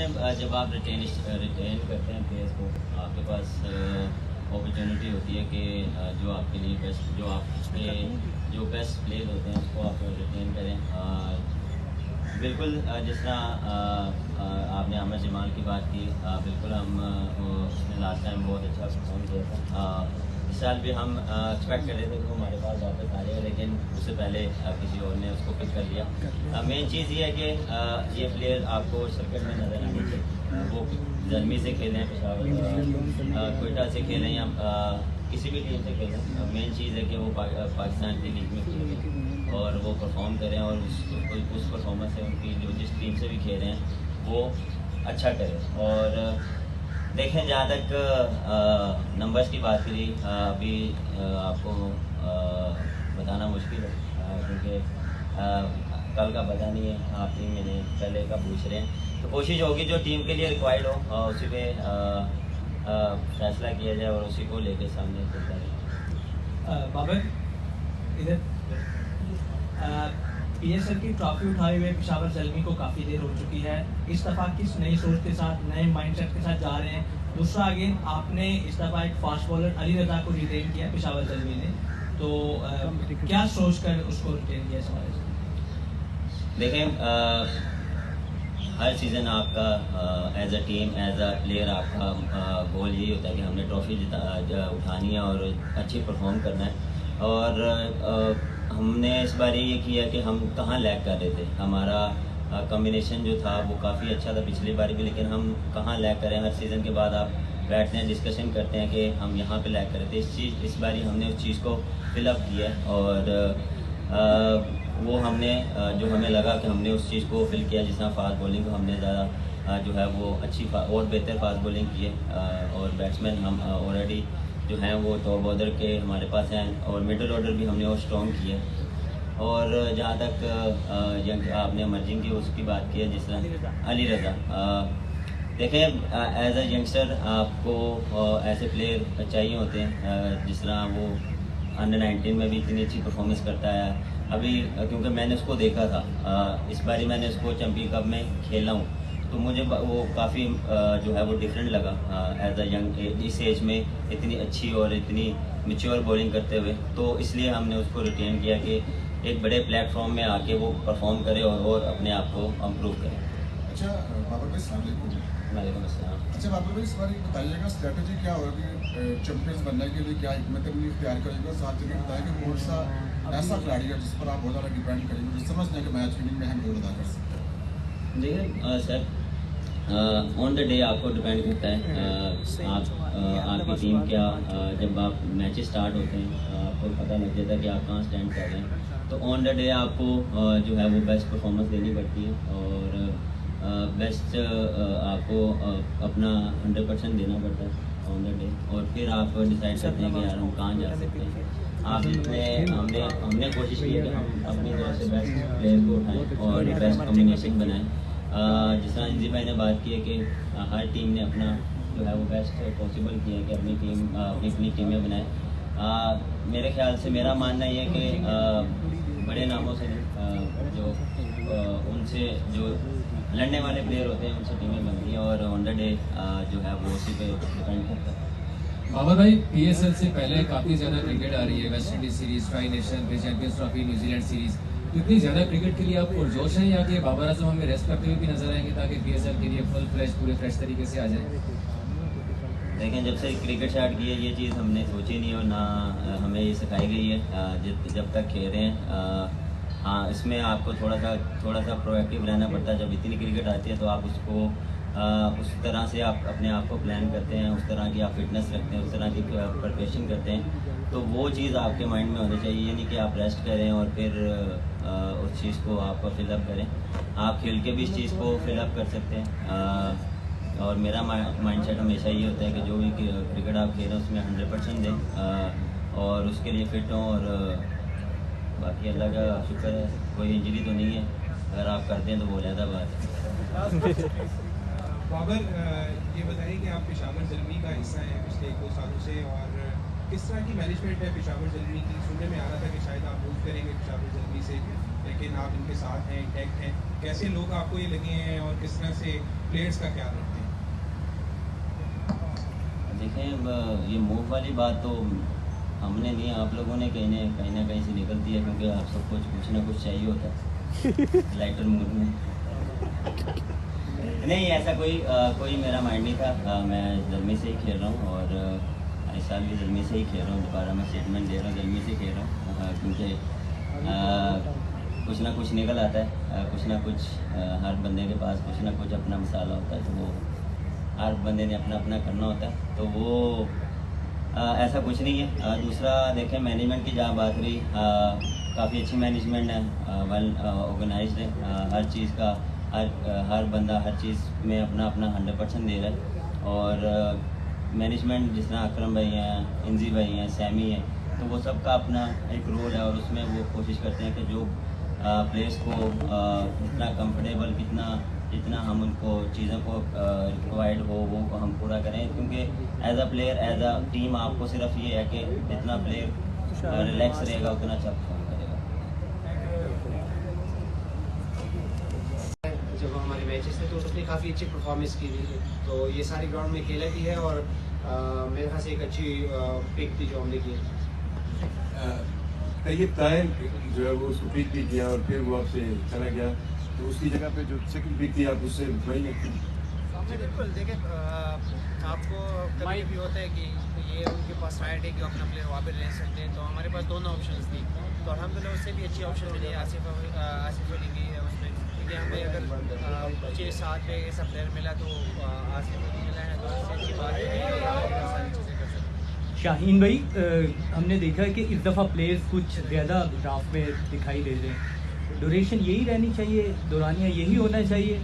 देखें जब आप रिटेन करते हैं प्लेयर्स को, आपके पास अपॉर्चुनिटी होती है कि जो आपके लिए बेस्ट, जो आपके जो बेस्ट प्लेयर होते हैं उसको आप रिटेन करें। बिल्कुल जिस तरह आपने आमिर जमाल की बात की, बिल्कुल हम उसने लास्ट टाइम बहुत अच्छा परफॉर्म किया था। इस साल भी हम एक्सपेक्ट कर रहे थे कि वो हमारे पास वापस आ जाएगा, लेकिन उससे पहले किसी और ने उसको पिक कर लिया। मेन चीज़ ये है कि ये प्लेयर आपको सर्किट में नज़र आने चाहिए। वो जर्मी से खेलें, पेशावर कोयटा से खेलें या किसी भी टीम से खेलें। मेन चीज़ है कि वो पाकिस्तान की लीग में खेलें और वो परफॉर्म करें और उस परफॉर्मेंस से उनकी जो जिस टीम से भी खेल रहे हैं वो अच्छा करें। और देखें जहाँ तक नंबर्स की बात करी, अभी आपको बताना मुश्किल है क्योंकि कल का पता नहीं है, आप 3 महीने पहले का पूछ रहे हैं। तो कोशिश होगी जो टीम के लिए रिक्वायर्ड हो उसी पे फैसला किया जाए और उसी को लेके सामने चलता रहे। बाबर इधर PSL की ट्रॉफी उठाए हुए पेशावर ज़ल्मी को काफ़ी देर हो चुकी है। इस दफ़ा किस नई सोच के साथ, नए माइंडसेट के साथ जा रहे हैं? दूसरा अगेन आपने इस दफ़ा एक फास्ट बॉलर अली रज़ा को रिटेन किया पेशावर ज़ल्मी ने, तो क्या सोच कर उसको रिटेन किया इस हवाले से? देखें हर सीज़न आपका as a team, as a player आपका गोल यही होता है कि हमने ट्रॉफी उठानी है और अच्छी परफॉर्म करना है। और हमने इस बार ये किया कि हम कहाँ लैग कर रहे थे। हमारा कॉम्बिनेशन जो था वो काफ़ी अच्छा था पिछली बार भी, लेकिन हम कहाँ लैग करें। हर सीज़न के बाद आप बैठते हैं, डिस्कशन करते हैं कि हम यहाँ पे लैग कर रहे थे। इस बार हमने उस चीज़ को फिलअप किया और वो हमने जो हमें लगा कि हमने उस चीज़ को फिल किया। जिस तरह फास्ट बॉलिंग को हमने ज़्यादा जो है वो अच्छी और बेहतर फास्ट बॉलिंग की है और बैट्समैन हम ऑलरेडी जो हैं वो टॉप ऑर्डर के हमारे पास हैं और मिडल ऑर्डर भी हमने और स्ट्रॉन्ग किया। और जहाँ तक आपने इमर्जिंग की उसकी बात की है, जिस तरह अली रज़ा, देखें एज अ यंगस्टर आपको ऐसे प्लेयर चाहिए होते हैं जिस तरह वो अंडर 19 में भी इतनी अच्छी परफॉर्मेंस करता है। अभी क्योंकि मैंने उसको देखा था, इस बारी मैंने उसको चैम्पियन कप में खेला हूँ, तो मुझे वो काफ़ी जो है वो डिफरेंट लगा एज अ यंग, इस एज में इतनी अच्छी और इतनी मैच्योर बॉलिंग करते हुए। तो इसलिए हमने उसको रिटेन किया कि एक बड़े प्लेटफॉर्म में आके वो परफॉर्म करे और अपने आप को इम्प्रूव करे। अच्छा बाबर भाई, अस्सलाम वालेकुम। वालेकुम अस्सलाम। अच्छा बाबर भाई, इस बार बताइएगा स्ट्रेटजी क्या होगी चैंपियंस बनने के लिए, क्या हिकमत अमली इख्तियार करेंगे? साथ ही बताएं कि कौन सा ऐसा खिलाड़ी है जिस पर आप बहुत ज़्यादा डिपेंड करेंगे, जो समझते हैं कि मैच विनिंग में हम रोल अदा कर सकते हैं? देखिए सर, ऑन द डे आपको डिपेंड करता है आपकी टीम क्या, जब आप मैचेस स्टार्ट होते हैं आपको पता लग जाता है कि आप कहाँ स्टैंड कर रहे हैं। तो ऑन द डे आपको जो है वो बेस्ट परफॉर्मेंस देनी पड़ती है और बेस्ट आपको अपना 100% देना पड़ता है ऑन द डे। और फिर आप डिसाइड करते हैं कि यार हम कहाँ जा सकते हैं। आप हमने कोशिश की है कि हम अपनी तरफ से बेस्ट प्लेयर को उठाएँ और बेस्ट कॉम्बिनेशन बनाएँ। जिस तरह इंजी भाई ने बात की है कि हर टीम ने अपना जो है वो बेस्ट पॉसिबल किया है कि अपनी टीमें बनाए। मेरे ख्याल से मेरा मानना ये है कि बड़े नामों से जो उनसे जो लड़ने वाले प्लेयर होते हैं उनसे टीमें बनती हैं और ऑन द डे जो है वो उसी पे डिपेंड करता है। बाबर भाई, PSL से पहले काफ़ी ज़्यादा क्रिकेट आ रही है, West Indies series, tri nation, फिर चैंपियंस ट्रॉफी, न्यूजीलैंड सीरीज़। तो इतनी ज़्यादा क्रिकेट के लिए आप पुरजोश हैं या कि बाबर आजम हमें रेस्ट करते हुए भी नजर आएंगे ताकि PSL के लिए फुल फ्रेश पूरे फ्रेश तरीके से आ जाए? देखें जब से क्रिकेट स्टार्ट की है ये चीज़ हमने सोची नहीं और ना हमें ये सिखाई गई है जब तक खेल रहे हैं। हाँ, इसमें आपको थोड़ा सा प्रोएक्टिव रहना पड़ता है। जब इतनी क्रिकेट आती है तो आप उसको उस तरह से आप अपने आप को प्लान करते हैं, उस तरह की आप फिटनेस रखते हैं, उस तरह की प्रिपरेशन करते हैं। तो वो चीज़ आपके माइंड में होनी चाहिए, ये नहीं कि आप रेस्ट करें और फिर उस चीज़ को आप फिलअप करें। आप खेल के भी इस चीज़ को फिलअप कर सकते हैं। और मेरा माइंडसेट हमेशा ये होता है कि जो भी क्रिकेट आप खेल रहे हैं उसमें 100% दें और उसके लिए फिट हों। और बाकी अल्लाह का शुक्र है कोई इंजरी तो नहीं है, अगर आप करते हैं तो वो ज़्यादा बात है। बाबर, ये बताइए कि आप पेशावर ज़ल्मी का हिस्सा हैं पिछले 1-2 सालों से, और किस तरह की मैनेजमेंट है पेशावर ज़ल्मी की? सुनने में आ रहा था कि शायद आप मूव करेंगे पेशावर ज़ल्मी से, लेकिन आप इनके साथ हैं, इंटैक्ट हैं। कैसे लोग आपको ये लगे हैं और किस तरह से प्लेयर्स का ख्याल रखते हैं? देखें, ये मूव वाली बात तो हमने नहीं, आप लोगों ने कहीं ना कहीं से निकलती है, क्योंकि आप सब कुछ ना कुछ चाहिए होता है लाइटर मूड में। नहीं, ऐसा कोई मेरा माइंड नहीं था। मैं जल्मी से ही खेल रहा हूँ और इस साल भी जल्मी से ही खेल रहा हूँ। दोबारा मैं स्टेटमेंट दे रहा हूँ, जल्मी से खेल रहा हूँ, क्योंकि कुछ ना कुछ निकल आता है, कुछ ना कुछ हर बंदे के पास कुछ ना कुछ अपना मसाला होता है, तो वो हर बंदे ने अपना अपना करना होता है, तो वो ऐसा कुछ नहीं है। दूसरा देखें, मैनेजमेंट की जहाँ बात रही, काफ़ी अच्छी मैनेजमेंट है, वेल ऑर्गेनाइज्ड है। हर चीज़ का हर बंदा हर चीज़ में अपना अपना 100% दे रहा है। और मैनेजमेंट जिस तरह अकरम भाई हैं, इंजी भाई हैं, सैमी हैं, तो वो सबका अपना एक रोल है और उसमें वो कोशिश करते हैं कि जो प्लेयर्स को जितना कंफर्टेबल जितना हम उनको चीज़ों को प्रोवाइड हो वो हम पूरा करें, क्योंकि as a player as a team आपको सिर्फ ये है कि जितना प्लेयर रिलैक्स रहेगा उतना अच्छा परफॉर्म करेगा। जब हमारे मैचेस थे तो उसने काफ़ी अच्छी परफॉर्मेंस की थी, तो ये सारी ग्राउंड में खेला भी है और मेरे ख्याल से एक अच्छी पिक थी जो हमने की। तैयब ताहिर जो है वो उसको पिक भी किया और फिर वो आपसे चला गया, तो उसकी जगह पे जो सेकंड पिक थी आप उससे वही नहीं। बिल्कुल, देखें आपको कभी भी होता है कि ये उनके पास राइट है कि अपना प्लेयर वहाँ पर ले सकते हैं, तो हमारे पास दोनों ऑप्शंस थी, तो अल्हम्दुलिल्लाह उससे भी अच्छी ऑप्शन मिली है। आसिफ अली की है उसमें, क्योंकि हमें अगर 6-7 पे ऐसा प्लेयर मिला तो आसिफ अली मिला है, तो उससे अच्छी बात है सारी चीज़ें कर सकते हैं। शाहीन भाई, हमने देखा कि इस दफ़ा प्लेयर्स कुछ ज़्यादा ड्राफ्ट में दिखाई दे रहे हैं, ड्यूरेशन यही रहनी चाहिए, दौरानिया यही होना चाहिए,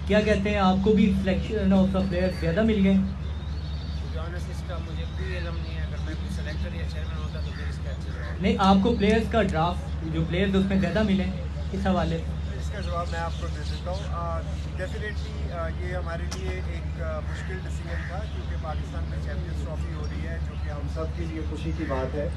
क्या कहते हैं? आपको भी सिलेक्शन ऑफ द प्लेयर ज़्यादा मिल गए? इसका मुझे कोई इल्म नहीं है, अगर मैं कोई सेलेक्टर या चेयरमैन होता तो फिर इसका अच्छे जवाब। नहीं, आपको प्लेयर्स का ड्राफ्ट जो प्लेयर्स उसमें ज़्यादा मिले, इस हवाले इसका जवाब मैं आपको दे देता हूँ। डेफिनेटली ये हमारे लिए एक मुश्किल डिसीजन था, क्योंकि पाकिस्तान में चैम्पियंस ट्रॉफी हो रही है, जो कि हम सब के लिए खुशी की बात है,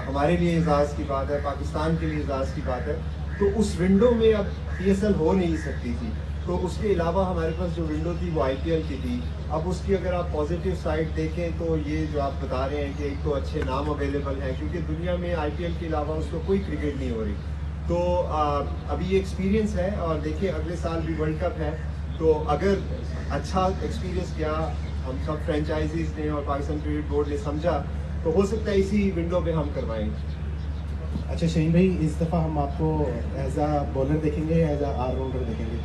हमारे लिए एजाज़ की बात है, पाकिस्तान के लिए एजाज़ की बात है। तो उस विंडो में अब PSL हो नहीं सकती थी, तो उसके अलावा हमारे पास जो विंडो थी वो IPL की थी। अब उसकी अगर आप पॉजिटिव साइड देखें तो ये जो आप बता रहे हैं कि एक तो अच्छे नाम अवेलेबल हैं, क्योंकि दुनिया में IPL के अलावा उसको कोई क्रिकेट नहीं हो रही, तो अभी ये एक्सपीरियंस है। और देखिए अगले साल भी वर्ल्ड कप है, तो अगर अच्छा एक्सपीरियंस किया हम सब फ्रेंचाइजीज ने और पाकिस्तान क्रिकेट बोर्ड ने समझा, तो हो सकता है इसी विंडो में हम करवाएंगे। अच्छा शाहीन भाई, इस दफ़ा हम आपको एज अ बॉलर देखेंगे या एज अ ऑलराउंडर देखेंगे?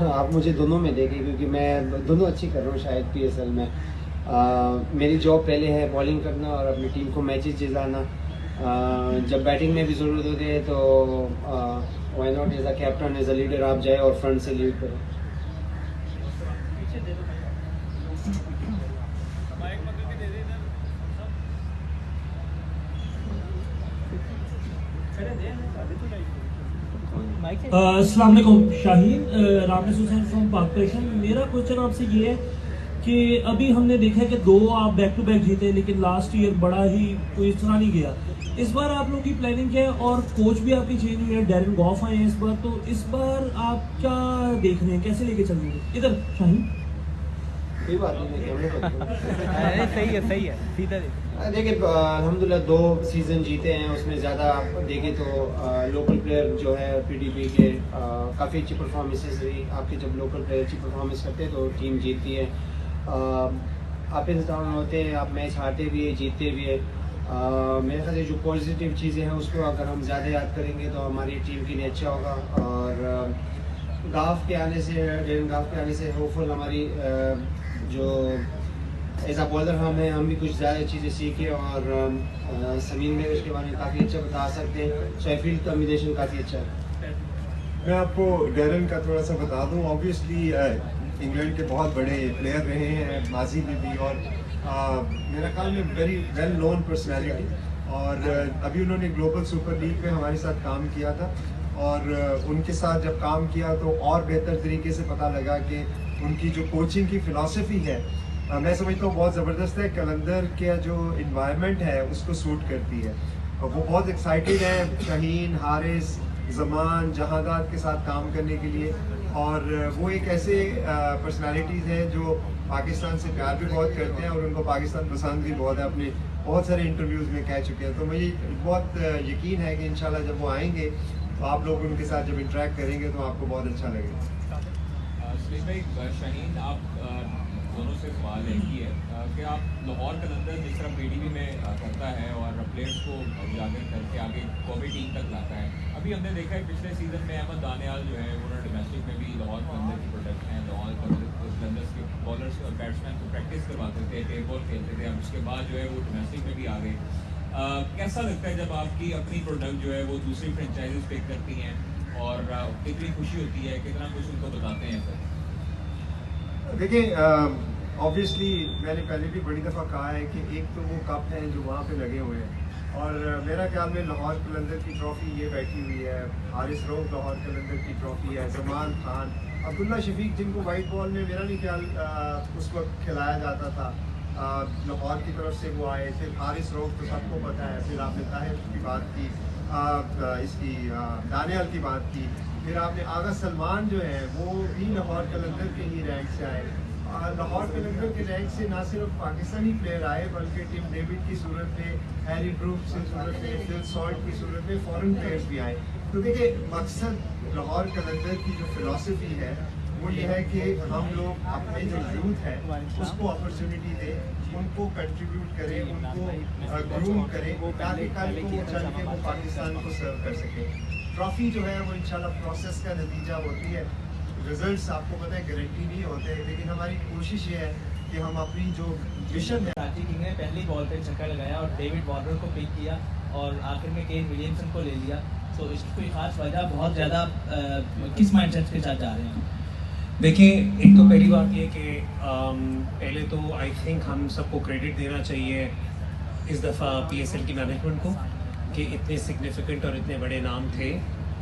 आप मुझे दोनों में देखें, क्योंकि मैं दोनों अच्छी कर रहा हूँ शायद PSL में। मेरी जॉब पहले है बॉलिंग करना और अपनी टीम को मैचेस जिताना। जब बैटिंग में भी ज़रूरत होती है तो why not as a captain as a leader आप जाए और फ्रंट से लीड करें। अस्सलाम वालेकुम शाहीन, रामेश हुसैन फ्रॉम पाक पैशन। मेरा क्वेश्चन आपसे ये है कि अभी हमने देखा है कि 2 आप बैक टू बैक जीते, लेकिन लास्ट ईयर बड़ा ही कोई इस तरह नहीं गया। इस बार आप लोगों की प्लानिंग क्या है? और कोच भी आपकी चेंज हुई है, डैरेन गॉफ आए हैं इस बार, तो इस बार आप क्या देख रहे हैं, कैसे लेके चल रहे हैं? इधर शाहीन। कोई बात नहीं, सही है सीधा देखिए अल्हम्दुलिल्लाह 2 सीज़न जीते हैं, उसमें ज़्यादा आप देखें तो लोकल प्लेयर जो है PDP के काफ़ी अच्छी परफॉर्मेंसेस रही। आपके जब लोकल प्लेयर अच्छी परफॉर्मेंस करते हैं तो टीम जीतती है। अप एंड डाउन होते हैं, आप मैच हारते भी है जीतते भी है। मेरे ख्याल से जो पॉजिटिव चीज़ें हैं उसको अगर हम ज़्यादा याद करेंगे तो हमारी टीम के लिए अच्छा होगा। और गाफ के आने से, डेरन गाफ के आने से होपफुल हमारी जो एज आ बॉलर हम भी कुछ ज़्यादा चीज़ें सीखे और समीन में उसके बारे में काफ़ी अच्छा बता सकते हैं। सो आई फील कॉम्बिनेशन काफ़ी अच्छा है। मैं आपको डैरन का थोड़ा सा बता दूं, ऑब्वियसली इंग्लैंड के बहुत बड़े प्लेयर रहे हैं माजी में भी, और मेरा ख्याल में वेरी वेल नोन पर्सनैलिटी। और अभी उन्होंने ग्लोबल सुपर लीग में हमारे साथ काम किया था, और उनके साथ जब काम किया तो और बेहतर तरीके से पता लगा कि उनकी जो कोचिंग की फ़िलासफ़ी है मैं समझता हूँ बहुत ज़बरदस्त है। कलंदर का जो इन्वायरमेंट है उसको सूट करती है, और वो बहुत एक्साइटेड है। शाहीन, हारिस, ज़मान जहादात के साथ काम करने के लिए। और वो एक ऐसे पर्सनालिटीज़ हैं जो पाकिस्तान से प्यार भी बहुत करते हैं और उनको पाकिस्तान पसंद भी बहुत है, अपने बहुत सारे इंटरव्यूज़ में कह चुके हैं। तो मुझे बहुत यकीन है कि इंशाल्लाह जब वो आएंगे तो आप लोग उनके साथ जब इंटरेक्ट करेंगे तो आपको बहुत अच्छा लगेगा। सुनील भाई, शाहीन आप दोनों से सवाल एक ही है कि आप लाहौर कलंदर जिस तरह पीडीपी में करता है और प्लेयर्स को उजागर करके आगे कौमी टीम तक लाता है। अभी हमने देखा है पिछले सीज़न में अहमद दानियाल जो है उन्होंने डोमेस्टिक में भी लाहौर कलंदर की प्रोडक्ट हैं, लाहौर कलंदर के बॉलर्स और बैट्समैन को प्रैक्टिस करवाते थे, टेप बॉल खेलते थे। अब उसके बाद जो है वो डोमेस्टिक में भी आ गए। कैसा लगता है जब आपकी अपनी प्रोडक्ट जो है वो दूसरी फ्रेंचाइजीज पिक करती हैं और कितनी खुशी होती है, कितना कुछ उनको बताते हैं? सर देखिए, ऑब्वियसली मैंने पहले भी बड़ी दफ़ा कहा है कि एक तो वो कप हैं जो वहाँ पे लगे हुए हैं और मेरा ख्याल में लाहौर कलंदर की ट्रॉफ़ी ये बैठी हुई है, हारिस रऊफ़ लाहौर कलंदर की ट्रॉफ़ी है, जमान खान, अब्दुल्ला शफीक जिनको वाइट बॉल में मेरा नहीं ख्याल उस वक्त खिलाया जाता था, लाहौर की तरफ से वो आए। फिर हारिस रऊफ़ तो सबको पता है, फिर आपने ताहिर की बात की, इसकी दानियाल की बात की, फिर आपने आगा सलमान जो है वो भी लाहौर कलंदर के ही रैंक से आए। लाहौर कलंदर के रैंक से ना सिर्फ पाकिस्तानी प्लेयर आए बल्कि टिम डेविड की सूरत में, हैरी ब्रूक्स की सूरत में, फिल सॉल्ट की सूरत में फॉरेन प्लेयर्स भी आए। तो देखिए, मकसद लाहौर कलंदर की जो फिलॉसफी है वो ये है कि हम लोग अपने जो यूथ है उसको अपॉर्चुनिटी दें, उनको कंट्रीब्यूट करें, उनको ग्रूम करें ताकि कल को वो चल के वो पाकिस्तान को सर्व कर सके। ट्रॉफ़ी जो है वो इंशाल्लाह प्रोसेस का नतीजा होती है। रिजल्ट्स आपको पता है गारंटी नहीं होते, लेकिन हमारी कोशिश ये है कि हम अपनी जो मिशन है। कराची किंग ने पहली बॉल पे छक्का लगाया और डेविड वार्नर को पिक किया और आखिर में केन विलियमसन को ले लिया। तो इसकी कोई खास वजह, बहुत ज़्यादा किस माइंडसेट के साथ जा रहे हैं? देखिए, एक तो पहली बात ये कि पहले तो आई थिंक हम सबको क्रेडिट देना चाहिए इस दफ़ा PSL की मैनेजमेंट को कि इतने सिग्निफिकेंट और इतने बड़े नाम थे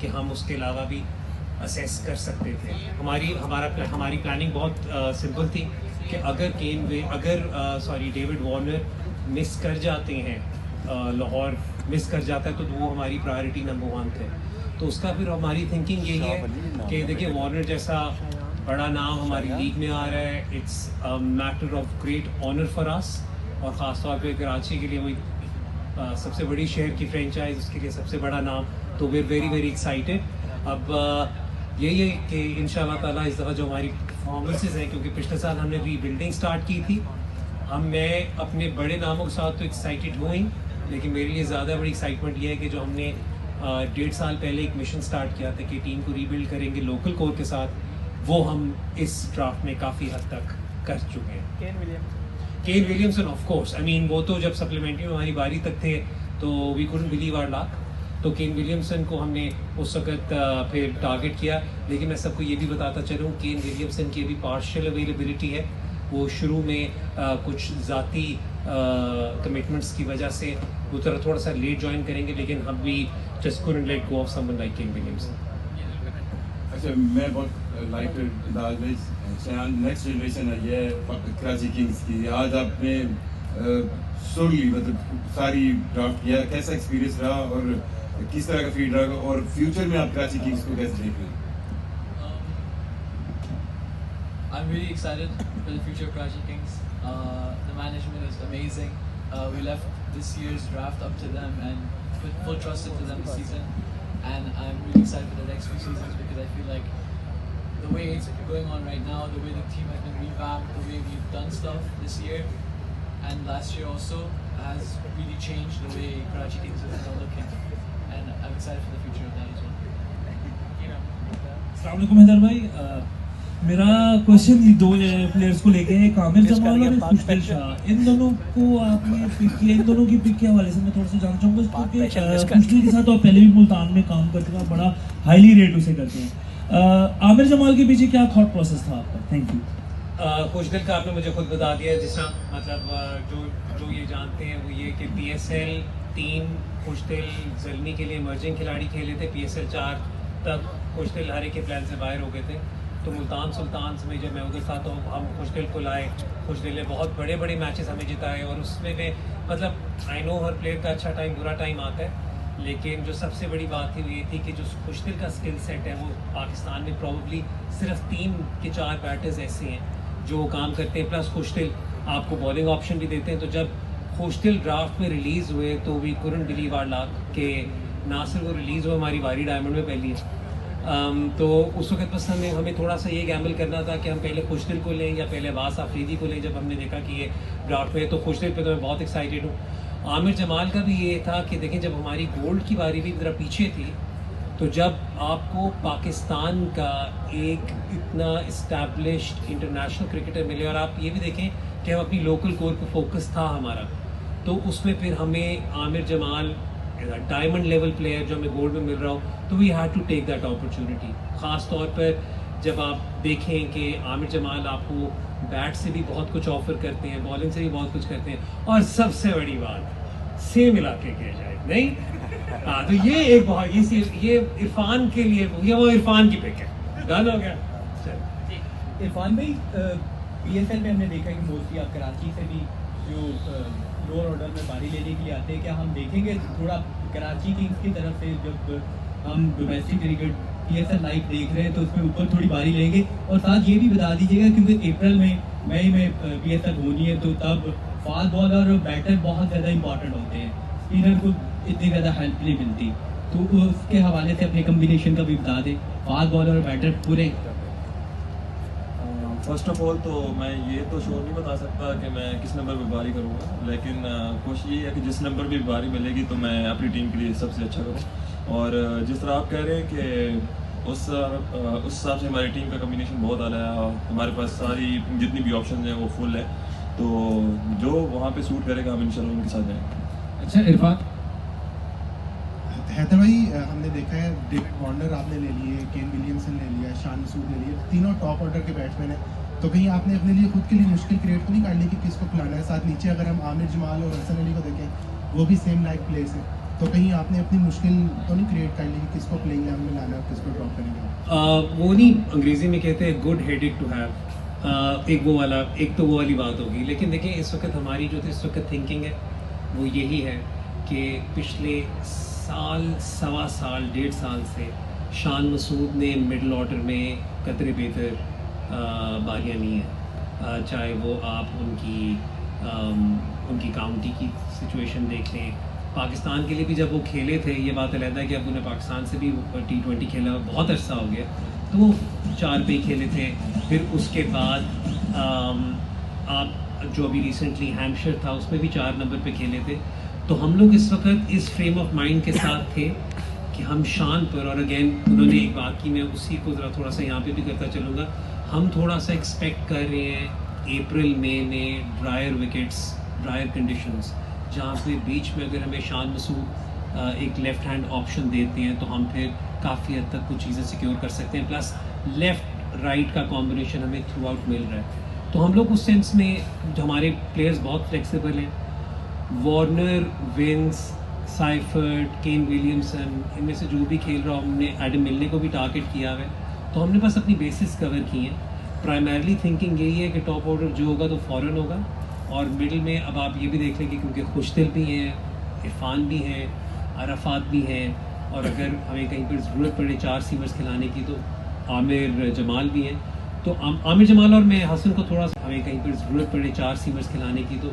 कि हम उसके अलावा भी असेस कर सकते थे। हमारी प्लानिंग बहुत सिंपल थी कि अगर डेविड वार्नर मिस कर जाते हैं, लाहौर मिस कर जाता है तो वो हमारी प्रायोरिटी नंबर 1 थे। तो उसका फिर हमारी थिंकिंग यही है कि देखिए, वार्नर जैसा बड़ा नाम हमारी लीग में आ रहा है, it's a matter of great honour for us, और ख़ास तौर पे कराची के लिए वही सबसे बड़ी शहर की फ्रेंचाइज, उसके लिए सबसे बड़ा नाम। तो we are very very excited. अब यही है कि इंशाल्लाह ताला इस दफ़ा जो हमारी परफॉर्मेंसेस हैं, क्योंकि पिछले साल हमने रीबिल्डिंग स्टार्ट की थी, मैं अपने बड़े नामों के साथ तो एक्साइटेड हुआ ही, लेकिन मेरे लिए ज़्यादा बड़ी एक्साइटमेंट ये है कि जो हमने 1.5 साल पहले एक मिशन स्टार्ट किया था कि टीम को रीबिल्ड करेंगे लोकल कोर के साथ, वो हम इस ड्राफ्ट में काफ़ी हद तक कर चुके हैं। Kane Williamson of course, I mean वो तो जब सप्लीमेंट्री में हमारी बारी तक थे तो we couldn't believe our luck. तो केन विलियमसन को हमने उस वक्त फिर टारगेट किया, लेकिन मैं सबको ये भी बताता चलूँ, केन विलियमसन की अभी पार्शियल अवेलेबिलिटी है। वो शुरू में कुछ ज़ाती कमिटमेंट्स की वजह से वो थोड़ा सा लेट ज्वाइन करेंगे, लेकिन हम भी just couldn't let go of someone like Kane Williamson. अच्छा, मैं बहुत लाइक नेक्स्ट जनरेशन है ये कराची किंग्स की। आज आपने सोली मतलब सारी ड्राफ्ट किया, कैसा एक्सपीरियंस रहा और किस तरह का फीड रहा, और फ्यूचर में आप कराची किंग्स को कैसे देख रहे हैं? I'm really excited for the future of Karachi Kings. The management is amazing. We left this year's draft up to them and put full trust into them this season. And I'm really excited for the next few seasons because I feel like the way it's going on right now, the way the team has been revamped, the way we've done stuff this year and last year also has really changed the way Karachi Kings is now looking. And I'm excited for the future of that as well. अस्सलाम वालेकुम हैदर भाई, मेरा question ही दो players को लेके है, कामिल जमाल और खुशदिल शाह। इन दोनों को आपने पिक किया, इन दोनों की पिक के हवाले से मैं थोड़ा सा जानना चाहूँगा, क्योंकि खुशदिल के साथ तो आप पहले भी मुल्तान में काम कर चुका, बड़ा हाईली रेट उसे करते हैं। आमिर जमाल के पीछे क्या थॉट प्रोसेस था आपका? Thank you. खुशदिल का आपने मुझे खुद बता दिया, जिस तरह मतलब जो ये जानते हैं वो ये कि PSL 3 खुशदिल जल्मी के लिए इमर्जिंग खिलाड़ी खेले थे, PSL 4 तक खुशदिल हर एक के प्लान से बाहर हो गए थे। तो मुल्तान सुल्तान में जब मैं उधर था तो हम खुशदिल को लाए, खुशदिल ने बहुत बड़े बड़े मैचेस हमें जिताए, और उसमें मतलब आई नो हर प्लेयर का अच्छा टाइम बुरा टाइम आता है, लेकिन जो सबसे बड़ी बात थी वो ये थी कि जो खुशदिल का स्किल सेट है वो पाकिस्तान में प्रॉब्ली सिर्फ 3 के 4 बैटर्स ऐसे हैं जो काम करते हैं, प्लस खुशदिल आपको बॉलिंग ऑप्शन भी देते हैं। तो जब खुशदिल ड्राफ्ट में रिलीज़ हुए तो we couldn't believe our luck कि ना सिर्फ वो रिलीज़ हुआ हमारी बारी डायमंड में पहली है। तो उस वक्त बस हमें थोड़ा सा ये गैम्बल करना था कि हम पहले खुशदिल को लें या पहले अब्बास आफरीदी को लें। जब हमने देखा कि ये ड्राफ्ट में तो खुशदिल पे तो मैं बहुत एक्साइटेड हूँ। आमिर जमाल का भी ये था कि देखें जब हमारी गोल्ड की बारी भी ज़रा पीछे थी, तो जब आपको पाकिस्तान का एक इतना इस्टेब्लिश्ड इंटरनेशनल क्रिकेटर मिले और आप ये भी देखें कि हम अपनी लोकल कोर पे फोकस था हमारा, तो उसमें फिर हमें Aamir Jamal diamond level player जो हमें गोल्ड में मिल रहा हो, तो we had to take that opportunity. ख़ास तौर पर जब आप देखें कि आमिर जमाल आपको बैट से भी बहुत कुछ ऑफर करते हैं, बॉलिंग से भी बहुत कुछ करते हैं, और सबसे बड़ी बात सेम इलाके के जाए नहीं। हाँ, तो ये एक बहुत ये इरफान के लिए ये वो इरफान की पिक है। डन हो गया। इरफान भाई, PSL में हमने देखा कि मोस्टली आप कराची से भी जो लोअर ऑर्डर में बारी लेने के लिए आते हैं, क्या हम देखेंगे थोड़ा कराची किंग्स की तरफ से जब हम डोमेस्टिक क्रिकेट PSL लाइव देख रहे हैं तो उसमें ऊपर थोड़ी बारी लेंगे? और साथ ये भी बता दीजिएगा क्योंकि अप्रैल में मई में PSL होनी है, तो तब फास्ट बॉलर और बैटर बहुत ज़्यादा इंपॉर्टेंट होते हैं, स्पिनर को इतनी ज़्यादा हेल्प नहीं मिलती, तो उसके हवाले से अपने कम्बिनेशन का भी बता दें, फास्ट बॉलर और बैटर पूरे। फर्स्ट ऑफ ऑल तो मैं ये तो श्योर नहीं बता सकता कि मैं किस नंबर पर बारी करूँगा, लेकिन कोशिश ये है कि जिस नंबर भी बारी मिलेगी तो मैं अपनी टीम के लिए सबसे अच्छा करूँ। और जिस तरह आप कह रहे हैं कि उस हिसाब से हमारी टीम का कम्बिनेशन बहुत आला है, हमारे पास सारी जितनी भी ऑप्शन हैं वो फुल है, तो जो वहाँ पे सूट करेगा हम इंशाल्लाह उनके साथ जाएंगे। अच्छा इरफान, हैदर भाई, हमने देखा है डेविड वार्नर आपने ले लिए, केन विलियमसन ले लिया, शान मसूद ले लिया, तीनों टॉप ऑर्डर के बैट्समैन हैं, तो कहीं आपने अपने लिए खुद के लिए मुश्किल क्रिएट तो नहीं कर ली कि किसको खिलाना है? साथ नीचे अगर हम आमिर जमाल और हसन अली को देखें, वो भी सेम लाइक प्लेस है, तो कहीं आपने अपनी मुश्किल तो नहीं क्रिएट कर ली कि किसको प्लेइंग इलेवन में लाना है और किसको ड्रॉप करेंगे? वो नहीं, अंग्रेजी में कहते हैं गुड हेडेड टू हैव, एक तो वो वाली बात होगी। लेकिन देखिए इस वक्त हमारी जो इस वक्त थिंकिंग है वो यही है कि पिछले सवा साल 1.5 साल से शान मसूद ने मिडल ऑर्डर में कतरे बेहतर बारियाँ ली हैं, चाहे वो आप उनकी काउंटी की सिचुएशन देख लें। पाकिस्तान के लिए भी जब वो खेले थे, ये बात अलग है कि अब उन्हें पाकिस्तान से भी T20 खेला बहुत अरसा हो गया, तो वो 4 पे ही खेले थे। फिर उसके बाद आप जो अभी रिसेंटली हैम्पशायर था उसमें भी 4 नंबर पे खेले थे। तो हम लोग इस वक्त इस फ्रेम ऑफ माइंड के साथ थे कि हम शान पर, और अगेन उन्होंने एक बात की, मैं उसी को ज़रा थोड़ा सा यहाँ पे भी करता चलूँगा, हम थोड़ा सा एक्सपेक्ट कर रहे हैं अप्रैल मई में ड्रायर विकेट्स, ड्रायर कंडीशंस, जहाँ पे बीच में अगर हमें शान मसूद एक लेफ़्ट हैंड ऑप्शन देते हैं तो हम फिर काफ़ी हद तक कुछ चीज़ें सिक्योर कर सकते हैं, प्लस लेफ़्ट राइट का कॉम्बिनेशन हमें थ्रू आउट मिल रहा है। तो हम लोग उस सेंस में जो हमारे प्लेयर्स बहुत फ्लेक्सिबल हैं, Warner, Vince, Seifert, Kane Williamson, इनमें से जो भी खेल रहा हो, हमने एडम मिलने को भी टारगेट किया है, तो हमने बस अपनी बेसिस कवर की हैं। प्राइमरली थिंकिंग यही है कि टॉप ऑर्डर जो होगा तो फ़ौरन होगा, और मिडिल में अब आप ये भी देख लेंगे क्योंकि खुशदिल भी हैं, इरफान भी हैं, अरफात भी हैं, और अगर हमें कहीं पर ज़रूरत पड़े 4 सीमर्स खिलाने की तो आमिर जमाल भी हैं। तो आमिर जमाल और मैं हसन को थोड़ा सा, हमें कहीं पर ज़रूरत पड़े 4 सीमर्स खिलाने की तो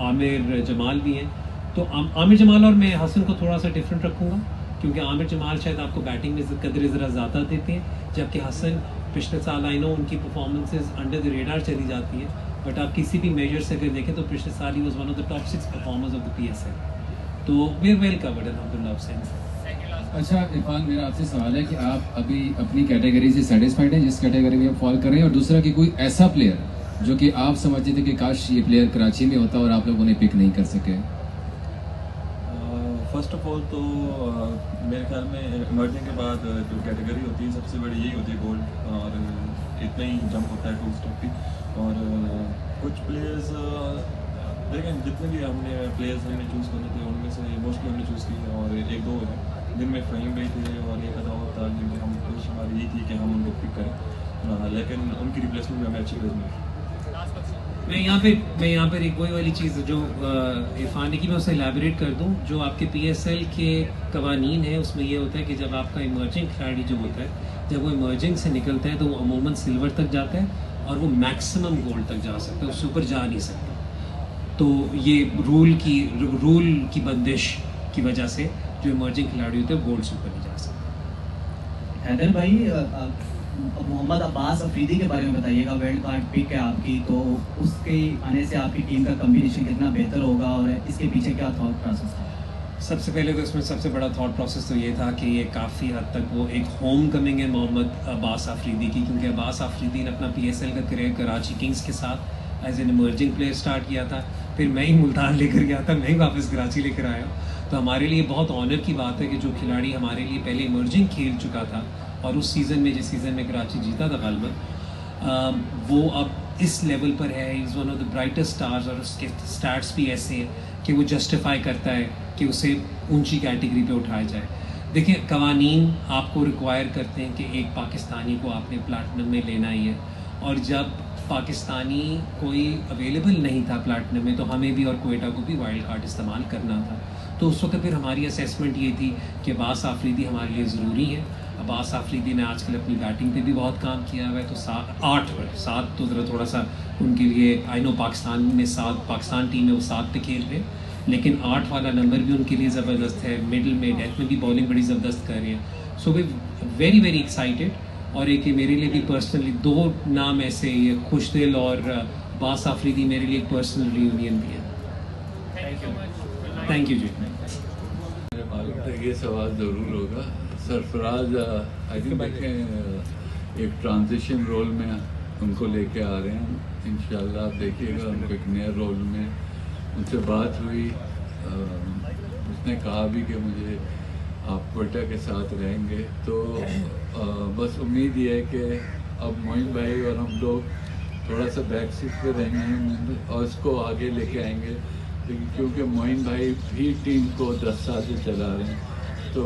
आमिर जमाल भी हैं। तो आमिर जमाल और मैं हसन को थोड़ा सा डिफरेंट रखूँगा, क्योंकि आमिर जमाल शायद आपको बैटिंग में कदर ज़रा ज़्यादा देते हैं, जबकि हसन पिछले साल आई नो उनकी परफॉर्मेंसेज अंडर द रेडार चली जाती है, बट आप किसी भी मेजर से अगर देखें तो पिछले साल he was one of the top 6 performers of the PSL। तो वी आर वेल कवर्ड अल्हम्दुलिल्लाह सेंस। अच्छा इरफान, मेरा आपसे सवाल है कि आप अभी अपनी कैटेगरी से सेटिस्फाइड हैं जिस कैटेगरी में आप फॉल कर रहे हैं, और दूसरा कि कोई ऐसा प्लेयर जो कि आप समझते थे कि काश ये प्लेयर कराची में होता और आप लोग उन्हें पिक नहीं कर सके? फर्स्ट ऑफ ऑल तो मेरे ख्याल में इमर्जिंग के बाद जो कैटेगरी होती है सबसे बड़ी यही होती है गोल्ड, और इतना ही जंप होता है 2 स्टॉक की। और कुछ प्लेयर्स देखें, जितने भी हमने प्लेयर्स हमने चूज़ करने थे उनमें से मोस्टली हमने चूज़ किए, और 1-2 हैं जिनमें फ़हीम भाई थे और एक अदा था जिनमें हम कोशिश हमारी यही थी कि हम उनको पिक करें, लेकिन उनकी रिप्लेसमेंट में हमें अच्छी प्लेस मिली। मैं यहाँ पर एक वही वाली चीज़ जो इरफान ने की, मैं उसे एलैबोरेट कर दूँ। जो आपके PSL के कवानीन है उसमें ये होता है कि जब आपका इमर्जिंग खिलाड़ी जो होता है, जब वो इमर्जिंग से निकलता है तो वो अमूमन सिल्वर तक जाता है और वो मैक्सिमम गोल्ड तक जा सकता है, उससे ऊपर जा नहीं सकता। तो ये रूल की बंदिश की वजह से जो इमर्जिंग खिलाड़ी होते हैं गोल्ड से ऊपर नहीं जा सकते। हैदर भाई, मोहम्मद अब्बास अफरीदी के बारे में बताइएगा। वाइल्ड कार्ड पिक है आपकी, तो उसके आने से आपकी टीम का कम्बिनेशन कितना बेहतर होगा और इसके पीछे क्या थॉट प्रोसेस था? सबसे पहले तो इसमें सबसे बड़ा थॉट प्रोसेस तो ये था कि ये काफ़ी हद तक वो एक होम कमिंग है मोहम्मद अब्बास अफरीदी की, क्योंकि अब्बास अफरीदी ने अपना PSL का करियर कराची किंग्स के साथ as an emerging player start किया था। फिर मैं ही मुल्तान लेकर गया था, मैं ही वापस कराची लेकर आया। तो हमारे लिए बहुत ऑनर की बात है कि जो खिलाड़ी हमारे लिए पहले इमर्जिंग खेल चुका था और उस सीज़न में, जिस सीज़न में कराची जीता था गालिबन, वो अब इस लेवल पर है। Is one of the brightest stars और उसके स्टैट्स भी ऐसे हैं कि वो जस्टिफाई करता है कि उसे ऊंची कैटेगरी पे उठाया जाए। देखिए, कवानीन आपको रिक्वायर करते हैं कि एक पाकिस्तानी को आपने प्लैटिनम में लेना ही है, और जब पाकिस्तानी कोई अवेलेबल नहीं था प्लैटिनम में तो हमें भी और क्वेटा को भी वाइल्ड कार्ड इस्तेमाल करना था। तो उस वक्त फिर हमारी असेसमेंट ये थी कि अब्बास आफरीदी हमारे लिए ज़रूरी है। अब्बास आफरीदी ने आजकल अपनी बैटिंग पे भी बहुत काम किया हुआ है, तो 7 तो ज़रा थोड़ा सा उनके लिए, आई नो पाकिस्तान टीम में वो 7 पे खेल रहे हैं, लेकिन 8 वाला नंबर भी उनके लिए ज़बरदस्त है। मिडिल में, डेथ में भी बॉलिंग बड़ी ज़बरदस्त कर रहे हैं। So we very very excited. और एक मेरे लिए भी पर्सनली 2 नाम ऐसे, ये खुशदिल और अब्बास आफरीदी मेरे लिए एक पर्सनल रियूनियन भी है। थैंक यू जी। मेरे मालूम था ये सवाल ज़रूर होगा। सरफराज आई थिंक देखें एक ट्रांजिशन रोल में उनको लेके आ रहे हैं। इंशाल्लाह आप देखिएगा उनको एक नए रोल में। उनसे बात हुई, उसने कहा भी कि मुझे आप क्वेटा के साथ रहेंगे, तो बस उम्मीद ये है कि अब मोइन भाई और हम लोग थोड़ा सा बैक सीट पे रहेंगे और इसको आगे लेके आएंगे, लेकिन क्योंकि मोइन भाई भी टीम को 10 साल से चला रहे हैं, तो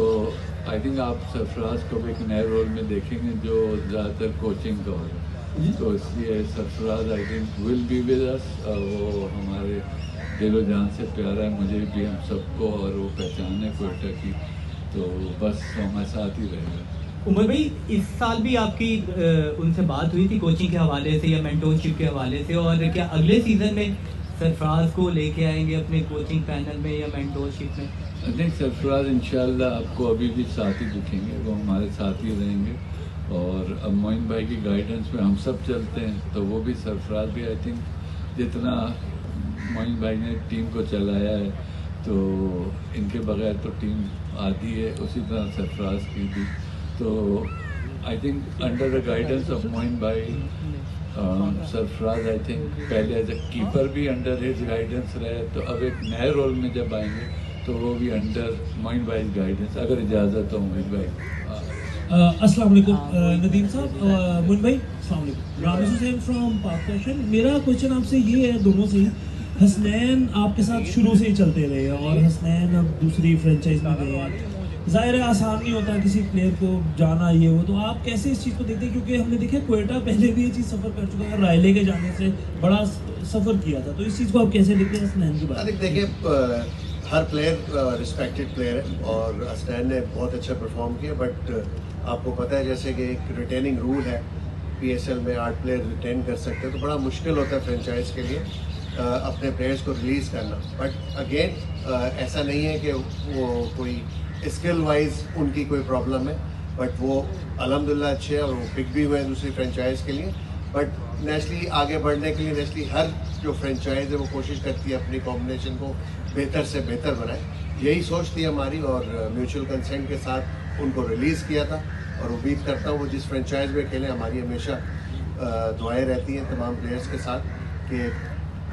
आई थिंक आप सरफराज को भी एक नए रोल में देखेंगे जो ज़्यादातर कोचिंग का होगा। तो इसलिए Sarfaraz I think will be with us. वो हमारे दिलो जान से प्यारा है, मुझे भी, हम सबको, और वो पहचान है क्वेटा की, तो बस हमारे साथ ही रहेगा। उमर भाई, इस साल भी आपकी उनसे बात हुई थी कोचिंग के हवाले से या मेंटोरशिप के हवाले से, और क्या अगले सीज़न में सरफराज को लेके आएंगे अपने कोचिंग पैनल में या मेंटोरशिप में? आई थिंक सरफराज इंशाल्लाह आपको अभी भी साथ ही दिखेंगे, वो हमारे साथ ही रहेंगे। और अब मोइन भाई की गाइडेंस में हम सब चलते हैं, तो वो भी सरफराज भी आई थिंक जितना मोइन भाई ने टीम को चलाया है, तो इनके बगैर तो टीम आधी है, उसी तरह सरफराज की भी। तो I think under the guidance of Moin भाई, सरफराज आई थिंक पहले एज ए कीपर भी अंडर हिज गाइडेंस रहे, तो अब एक नए रोल में जब आएंगे तो वो भी अंडर मोइन भाई गाइडेंस, अगर इजाज़त हो मोइन भाई। अस्सलाम वालेकुम नदीम साहब, मोइन भाई अस्सलाम वालेकुम। Ramesh Hussain from Pak Passion. मेरा क्वेश्चन आपसे ये है, दोनों से ही। हसनैन आपके साथ शुरू से ही चलते रहे और हसनैन अब दूसरी फ्रेंचाइज में गए हैं। ज़ाहिर है आसान नहीं होता किसी प्लेयर को जाना, ये वो, तो आप कैसे इस चीज़ को देखते हैं? क्योंकि हमने देखा क्वेटा पहले भी ये चीज़ सफ़र कर चुका है, रायले के जाने से बड़ा सफ़र किया था, तो इस चीज़ को आप कैसे देखते हैं हसनैन की बात? देखिए, हर प्लेयर रिस्पेक्टेड प्लेयर है और हसनैन ने बहुत अच्छा परफॉर्म किया, बट आपको पता है जैसे कि एक रिटेनिंग रूल है, PSL में 8 प्लेयर रिटेन कर सकते हैं, तो बड़ा मुश्किल होता है फ्रेंचाइज के लिए अपने प्लेयर्स को रिलीज़ करना। बट अगेन ऐसा नहीं है कि वो कोई स्किल वाइज उनकी कोई प्रॉब्लम है, बट वो अल्हम्दुलिल्लाह अच्छे हैं और वो पिक भी हुए हैं दूसरी फ्रेंचाइज के लिए। बट नेचुरली आगे बढ़ने के लिए नेचुरली हर जो फ्रेंचाइज है वो कोशिश करती है अपनी कॉम्बिनेशन को बेहतर से बेहतर बनाए। यही सोच थी हमारी और म्यूचुअल कंसेंट के साथ उनको रिलीज़ किया था, और उम्मीद करता हूँ वो जिस फ्रेंचाइज में खेलें, हमारी हमेशा दुआएं रहती हैं तमाम प्लेयर्स के साथ कि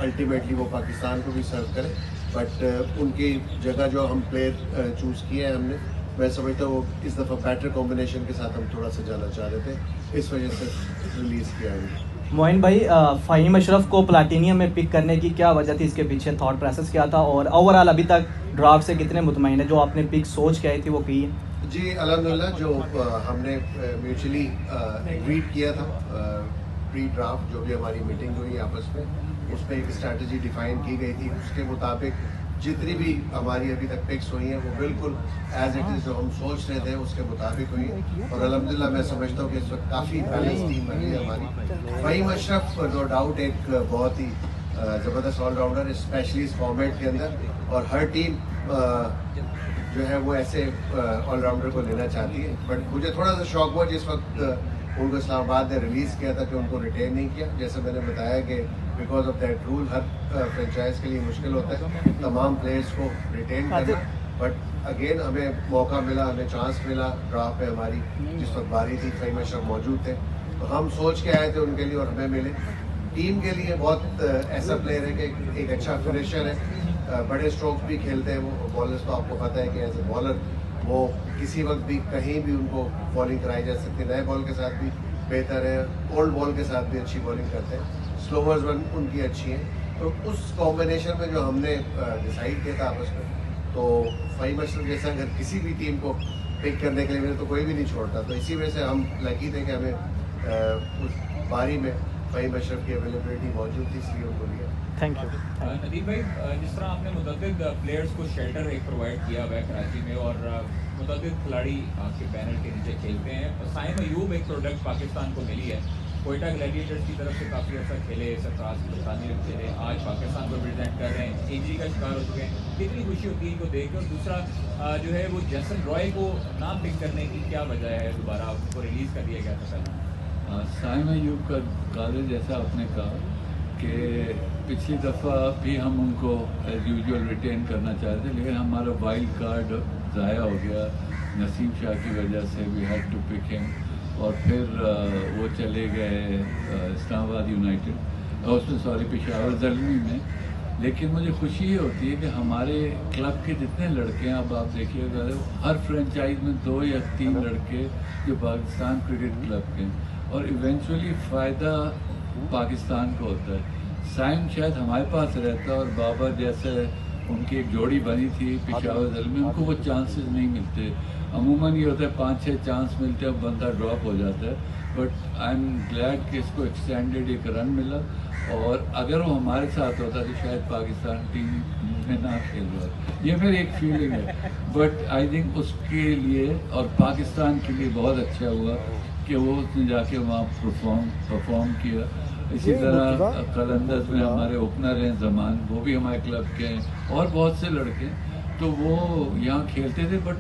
अल्टीमेटली वो पाकिस्तान को भी सर्व करें। बट उनकी जगह जो हम प्लेयर चूज़ किए हैं हमने, मैं समझता हूँ वो इस दफ़ा बैटर कॉम्बिनेशन के साथ हम थोड़ा सा जाना चाह रहे थे, इस वजह से रिलीज़ किया है। मोइन भाई, फ़हीम अशरफ को प्लाटिनियम में पिक करने की क्या वजह थी, इसके पीछे थॉट प्रोसेस क्या था, और ओवरऑल अभी तक ड्राफ्ट से कितने मुतमईन है? जो आपने पिक सोच के आई थी वो की है? जी अल्हम्दुलिल्लाह, जो हमने म्यूचुअली एग्रीड किया था प्री ड्राफ्ट जो भी हमारी मीटिंग हुई आपस में, उसमें एक स्ट्रैटेजी डिफाइन की गई थी। उसके मुताबिक जितनी भी हमारी अभी तक पिक्स हुई हैं वो बिल्कुल एज इट इज़ जो हम सोच रहे थे उसके मुताबिक हुई है। और अल्हम्दुलिल्लाह मैं समझता हूँ कि इस वक्त काफ़ी बैलेंस टीम बनी है हमारी। फ़हीम अशरफ नो डाउट एक बहुत ही ज़बरदस्त ऑलराउंडर, स्पेशली इस फॉर्मेट के अंदर, और हर टीम जो है वो ऐसे ऑलराउंडर को लेना चाहती है। बट मुझे थोड़ा सा शौक हुआ जिस वक्त उनको इस्लामाबाद ने रिलीज़ किया था कि उनको रिटेन नहीं किया। जैसे मैंने बताया कि because of that rule her franchise के लिए मुश्किल होता है तमाम प्लेयर्स को रिटेन करना। बट अगेन हमें मौका मिला, हमें चांस मिला ड्राफ्ट में हमारी जिस वक्त बारी थी, फ़हीम अशरफ मौजूद थे, तो हम सोच के आए थे उनके लिए और हमें मिले। टीम के लिए बहुत ऐसा प्लेयर है कि एक अच्छा फिनिशर है, बड़े स्ट्रोक्स भी खेलते हैं वो। बॉलर्स तो आपको पता है कि एज ए बॉलर वो किसी वक्त भी कहीं भी उनको बॉलिंग कराई जा सकती है। नए बॉल के साथ भी बेहतर है, ओल्ड बॉल के साथ भी अच्छी बॉलिंग करते हैं, स्लोवर्स उनकी अच्छी हैं। तो उस कॉम्बिनेशन में जो हमने डिसाइड किया था आपस में, तो फ़हीम अशरफ जैसा अगर किसी भी टीम को पिक करने के लिए मिले तो कोई भी नहीं छोड़ता। तो इसी वजह से हम लकी थे कि हमें उस बारी में फ़हीम अशरफ की अवेलेबिलिटी मौजूद थी, इसलिए उनको लिया। Thank you. नदीम भाई, जिस तरह आपने मुतअद्दिद प्लेयर्स को शेल्टर एक प्रोवाइड किया हुआ है कराची में और मुतअद्दिद खिलाड़ी आपके बैनर के नीचे खेलते हैं, साइम अयूब एक प्रोडक्ट पाकिस्तान को मिली है। कोयटा ग्लैडिएटर्स की तरफ से काफ़ी अच्छा खेले, सरफराज सुल्तानी में खेले, आज पाकिस्तान को रिप्रेजेंट कर रहे हैं, इंजरी का शिकार हो चुके हैं। कितनी खुशी होती है इनको देख के। और दूसरा जो है वो जैसन रॉय को ना पिक करने की क्या वजह है, दोबारा उसको रिलीज़ कर दिया गया था पहले। साइम अयूब का कॉलेज जैसा आपने कहा कि पिछली दफ़ा भी हम उनको एज यूजुअल रिटेन करना चाहते थे, लेकिन हमारा वाइल्ड कार्ड ज़ाया हो गया नसीम शाह की वजह से। We had to pick him, और फिर वो चले गए इस्लामाबाद यूनाइटेड, उसमें सॉरी पेशावर ज़ल्मी में। लेकिन मुझे खुशी ये होती है कि हमारे क्लब के जितने लड़के हैं, अब आप देखिएगा हर फ्रेंचाइज में 2 या 3 लड़के जो पाकिस्तान क्रिकेट क्लब के हैं, और इवेंचुअली फ़ायदा पाकिस्तान को होता है। साइम शायद हमारे पास रहता, और बाबर जैसे उनकी एक जोड़ी बनी थी पेशावर ज़ल्मी, उनको वो चांसेस नहीं मिलते। अमूमन ये होता है 5-6 चांस मिलते हैं, बंदा ड्रॉप हो जाता है। बट आई एम ग्लैड कि इसको एक्सटेंडेड एक रन मिला, और अगर वो हमारे साथ होता तो शायद पाकिस्तान टीम में ना खेल रहा। ये मेरी एक फीलिंग है, बट आई थिंक उसके लिए और पाकिस्तान के लिए बहुत अच्छा हुआ कि वो उसने जाके वहाँ परफॉर्म किया। इसी तरह कलंदर्स में हमारे ओपनर हैं जमान, वो भी हमारे क्लब के हैं, और बहुत से लड़के, तो वो यहाँ खेलते थे। बट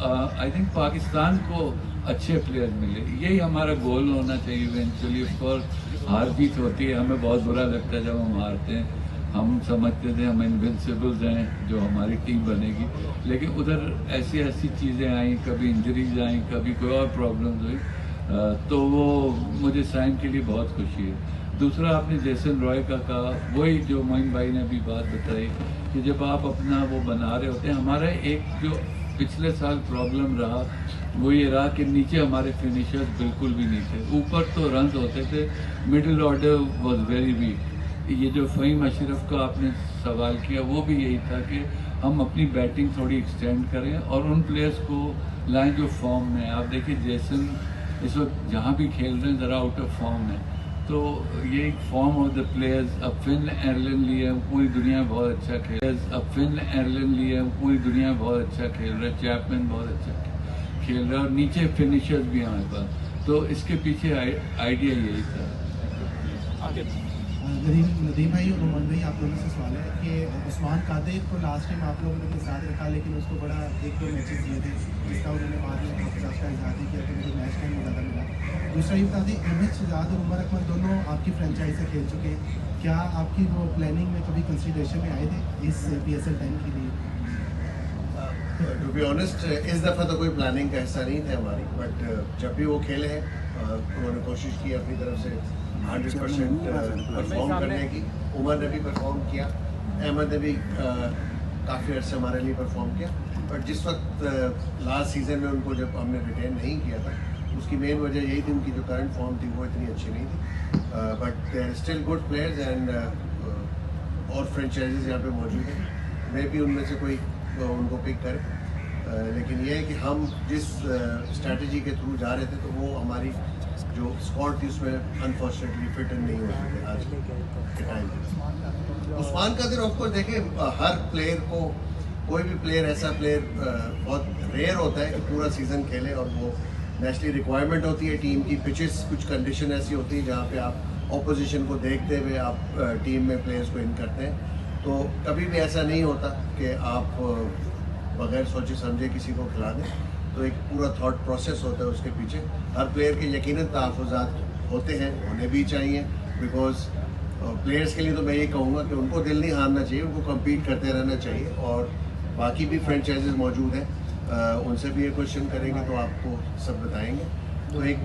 आई थिंक पाकिस्तान को अच्छे प्लेयर मिले, यही हमारा गोल होना चाहिए इवेंचुअली। ऑफकोर्स हार जीत होती है, हमें बहुत बुरा लगता है जब हम हारते हैं, हम समझते थे हम इनविंसिबल्स हैं जो हमारी टीम बनेगी, लेकिन उधर ऐसी ऐसी चीज़ें आई, कभी इंजरीज आई, कभी कोई और प्रॉब्लम्स हुई, तो वो मुझे साइम के लिए बहुत खुशी है। दूसरा आपने जैसन रॉय का कहा, वही जो मोइन भाई ने भी बात बताई कि जब आप अपना वो बना रहे होते हैं, हमारा एक जो पिछले साल प्रॉब्लम रहा वो ये रहा कि नीचे हमारे फिनिशर्स बिल्कुल भी नहीं थे। ऊपर तो रन होते थे, middle order was very weak. ये जो फ़हीम अशरफ का आपने सवाल किया वो भी यही था कि हम अपनी बैटिंग थोड़ी एक्सटेंड करें और उन प्लेयर्स को लाएं जो फॉर्म में। आप देखिए जैसन इस वक्त जहाँ भी खेल रहे हैं ज़रा आउट ऑफ फॉर्म है, तो ये एक फॉर्म ऑफ द प्लेयर्स। अब फिन एरलन लिए पूरी दुनिया में बहुत अच्छा खेल, पूरी दुनिया में बहुत अच्छा खेल रहे हैं, चैपमैन बहुत अच्छा खेल रहा है, और नीचे फिनिशर्स भी हमारे पास, तो इसके पीछे आइडिया यही था। नदीम भाई और उमर भाई, आप लोगों से सवाल है कि उस्मान कादिर को लास्ट टाइम आप लोगों ने अपने साथ रखा, लेकिन उसको बड़ा 1-2 मैचेस दिए थे, जिसका उन्होंने बाद में उसका इजहार किया कि मुझे मैच टाइम ज़्यादा मिला। दूसरा ये बता दें, अहमद शहजाद और उमर अकमल दोनों आपकी फ्रेंचाइज से खेल चुके हैं, क्या आपकी वो प्लानिंग में कभी कंसिडरेशन में आए थे इस PSL टाइम के लिए? टू बी ऑनेस्ट इस दफ़ा तो कोई प्लानिंग का हिस्सा नहीं था हमारी, बट जब भी वो खेले हैं उन्होंने कोशिश की अपनी तरफ से 100% परफॉर्म करने की। उमर ने भी परफॉर्म किया, अहमद ने भी काफ़ी अर्से हमारे लिए परफॉर्म किया, बट जिस वक्त लास्ट सीज़न में उनको जब हमने रिटेन नहीं किया था, उसकी मेन वजह यही थी उनकी जो करंट फॉर्म थी वो इतनी अच्छी नहीं थी। But they are still good players and और फ्रेंचाइजीज यहाँ पे मौजूद हैं, मे भी उनमें से कोई उनको पिक करे। लेकिन ये है कि हम जिस स्ट्रैटेजी के थ्रू जा रहे थे तो वो हमारी जो स्क्वाड थी उसमें अनफॉर्चुनेटली फिट इन नहीं होते थे आज के टाइम पे। उस्मान कादिर ऑफकोर्स देखें, हर प्लेयर को, कोई भी प्लेयर ऐसा प्लेयर बहुत रेयर होता है कि पूरा सीज़न खेले, और वो नेशनली रिक्वायरमेंट होती है टीम की। पिचेस कुछ कंडीशन ऐसी होती है जहाँ पे आप ऑपोजिशन को देखते हुए आप टीम में प्लेयर्स को इन करते हैं, तो कभी भी ऐसा नहीं होता कि आप बगैर सोचे समझे किसी को खिला दें। तो एक पूरा थॉट प्रोसेस होता है उसके पीछे। हर प्लेयर के यकीनन तहफ़्फ़ुज़ात होते हैं, होने भी चाहिए, बिकॉज प्लेयर्स के लिए तो मैं ये कहूँगा कि उनको दिल नहीं हारना चाहिए, उनको कम्पीट करते रहना चाहिए। और बाकी भी फ्रेंचाइजेज मौजूद हैं, उनसे भी ये क्वेश्चन करेंगे तो आपको सब बताएंगे। तो एक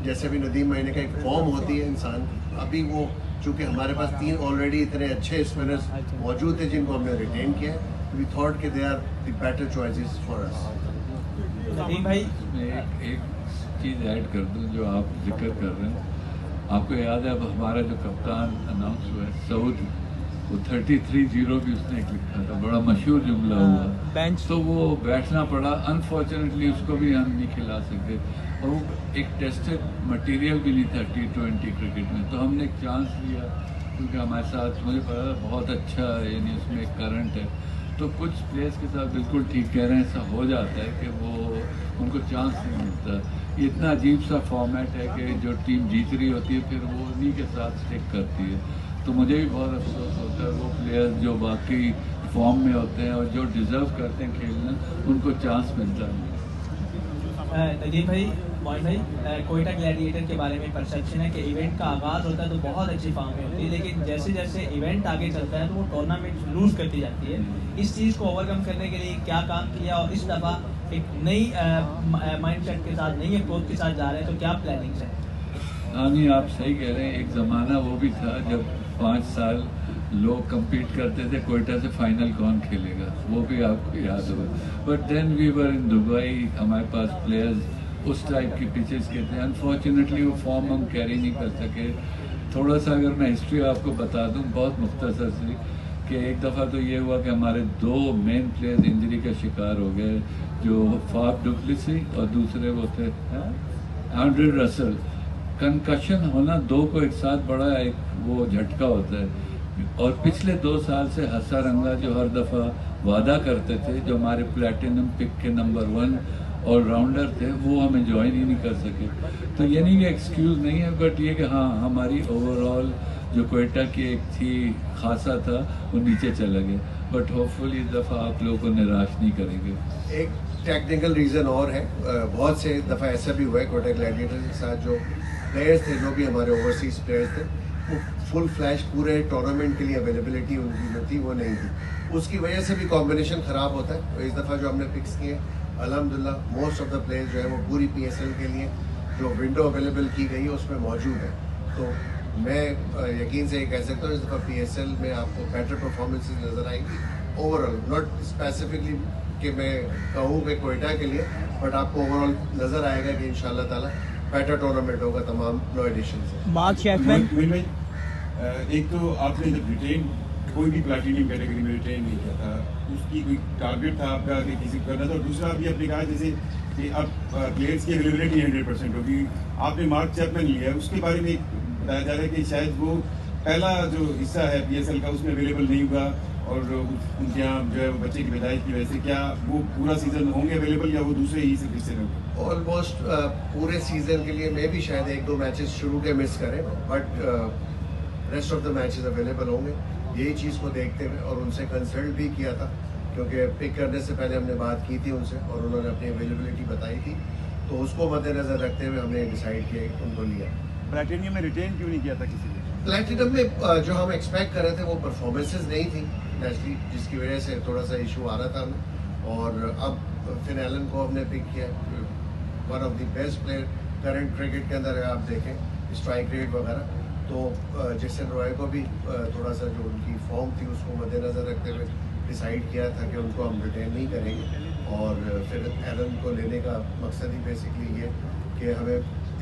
जैसे भी नदीम महीने का एक फॉर्म होती है इंसान की, अभी वो चूँकि हमारे पास 3 ऑलरेडी इतने अच्छे स्पिनर्स मौजूद थे जिनको हमने रिटेन किया है, वी थॉट कि they are the better choices for us. Nadeem भाई, एक चीज़ ऐड कर दूं जो आप जिक्र कर रहे हैं। आपको याद है अब हमारा जो कप्तान अनाउंस हुआ है सऊद, वो 33-0 भी उसने एक लिखा था, बड़ा मशहूर जुमला हुआ बेंच, तो वो बैठना पड़ा। अनफॉर्चुनेटली उसको भी हम नहीं खिला सकते, और वो एक टेस्टेड मटेरियल भी नहीं था T20 क्रिकेट में। तो हमने एक चांस लिया क्योंकि हमारे साथ मुझे पता था बहुत अच्छा यानी उसमें एक करंट है। तो कुछ प्लेयर्स के साथ बिल्कुल ठीक कह रहे हैं, ऐसा हो जाता है कि वो उनको चांस नहीं मिलता। ये इतना अजीब सा फॉर्मेट है कि जो टीम जीत रही होती है फिर वो उन्हीं के साथ स्टिक करती है। तो मुझे भी बहुत अफसोस होता है वो प्लेयर्स जो बाकी फॉर्म में होते हैं और जो डिज़र्व करते हैं खेलना, उनको चांस मिलता नहीं। नदीम भाई, मोइन भाई, कोयटा ग्लैडिएटर के बारे में परसेप्शन है कि इवेंट का आगाज़ होता है तो बहुत अच्छी फॉर्म में होती है, लेकिन जैसे जैसे इवेंट आगे चलता है तो वो टूर्नामेंट लूज़ करती जाती है। इस चीज़ को ओवरकम करने के लिए क्या काम किया, और इस दफ़ा एक नई माइंडसेट के साथ, नई अप्रोच के साथ जा रहे हैं, तो क्या प्लानिंग्स है? हाँ नहीं, आप सही कह रहे हैं। एक ज़माना वो भी था जब 5 साल लोग compete करते थे कोयटा से फाइनल कौन खेलेगा, वो भी आपको याद होगा। But then we were in Dubai, हमारे पास प्लेयर्स उस टाइप की पिचेस के थे। अनफॉर्चुनेटली वो फॉर्म हम कैरी नहीं कर सके। थोड़ा सा अगर मैं हिस्ट्री आपको बता दूं बहुत मुख्तसर सी, कि एक दफ़ा तो ये हुआ कि हमारे 2 मेन प्लेयर्स इंजरी का शिकार हो गए, जो फाफ डुप्लेसी और दूसरे वो थे एंड्रे रसल। कंकशन होना 2 को एक साथ बड़ा एक वो झटका होता है। और पिछले 2 साल से हसा रंगा जो हर दफ़ा वादा करते थे, जो हमारे प्लेटिनम पिक के नंबर 1 ऑलराउंडर थे, वो हमें ज्वाइन ही नहीं कर सके। तो ये नहीं कि एक्सक्यूज़ नहीं है, बट ये कि हाँ हमारी ओवरऑल जो कोयटा की एक थी खासा था वो नीचे चला गया। बट होपफुली इस दफ़ा आप लोगों को निराश नहीं करेंगे। एक टेक्निकल रीज़न और है, बहुत से दफ़ा ऐसा भी हुआ है कोयटा ग्लैडिएटर के साथ, जो प्लेयर्स थे, जो भी हमारे ओवरसीज प्लेयर्स थे, वो फुल फ्लैश पूरे टूर्नामेंट के लिए अवेलेबिलिटी उनकी जो थी वो नहीं थी। उसकी वजह से भी कॉम्बिनेशन ख़राब होता है। तो इस दफ़ा जो हमने फिक्स किए, अल्हम्दुलिल्लाह मोस्ट ऑफ द प्लेयर्स जो है वो पूरी PSL के लिए जो विंडो अवेलेबल की गई है उसमें मौजूद है। तो मैं यकीन से ये कह सकता हूँ इस दफ़ा PSL में आपको बेटर परफॉर्मेंसेस नज़र आएंगी ओवरऑल, नॉट स्पेसिफिकली कि मैं कहूँ कि कोयटा के लिए, बट आपको ओवरऑल नज़र आएगा कि इंशाल्लाह ताला बेटर टूर्नामेंट होगा तमाम नो एडिशन से। एक तो आपने जब रिटेन कोई भी प्लैटिनम कैटेगरी में रिटेन नहीं किया था, उसकी कोई टारगेट था आपका कि किसी को करना था, और दूसरा अभी आपने कहा जैसे कि अब प्लेयर्स की अवेलेबिलिटी 100% होगी, आपने मार्क चैपमैन लिया है, उसके बारे में बताया जा रहा है कि शायद वो पहला जो हिस्सा है PSL का उसमें अवेलेबल नहीं होगा, और उनके यहाँ जो है बच्चे की पैदाइश की वजह से क्या वो पूरा सीजन होंगे अवेलेबल, या वो दूसरे ही हिस्से में? ऑलमोस्ट पूरे सीजन के लिए मैं भी शायद 1-2 मैचेस शुरू के मिस करें, but rest of the matches available होंगे। यही चीज़ को देखते हुए, और उनसे कंसल्ट भी किया था क्योंकि पिक करने से पहले हमने बात की थी उनसे और उन्होंने अपनी अवेलेबिलिटी बताई थी, तो उसको मद्देनज़र रखते हुए हमने डिसाइड किया उनको लिया। प्लैटिनम में रिटेन क्यों नहीं किया था किसी ने? प्लैटिनम में जो हम एक्सपेक्ट कर रहे थे वो परफॉर्मेंसेस नहीं थी नेचुरली, जिसकी वजह से थोड़ा सा इशू आ रहा था हमें। और अब फिन एलन को हमने पिक किया, one of the best player current cricket के अंदर आप देखें स्ट्राइक रेट वगैरह। तो जैसन रॉय को भी थोड़ा सा जो उनकी फॉर्म थी उसको मद्देनज़र रखते हुए डिसाइड किया था कि उनको हम रिटेन नहीं करेंगे, और फिर एलन को लेने का मकसद ही बेसिकली ये कि हमें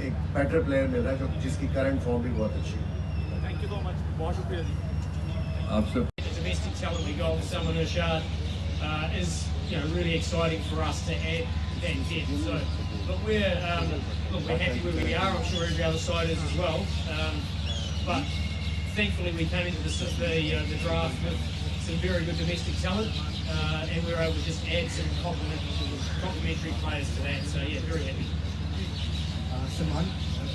एक बेटर प्लेयर मिल रहा है जो जिसकी करंट फॉर्म भी बहुत अच्छी है। थैंक यू सो मच, बहुत शुक्रिया। आप सब Domestic talent we got with Salman Rashad is really exciting for us to add 10-10. So, but we're happy where we are. I'm sure every other side is as well. But thankfully, we came into the draft with some very good domestic talent, and we were able to just add some complementary players to that. So yeah, very happy. Salman,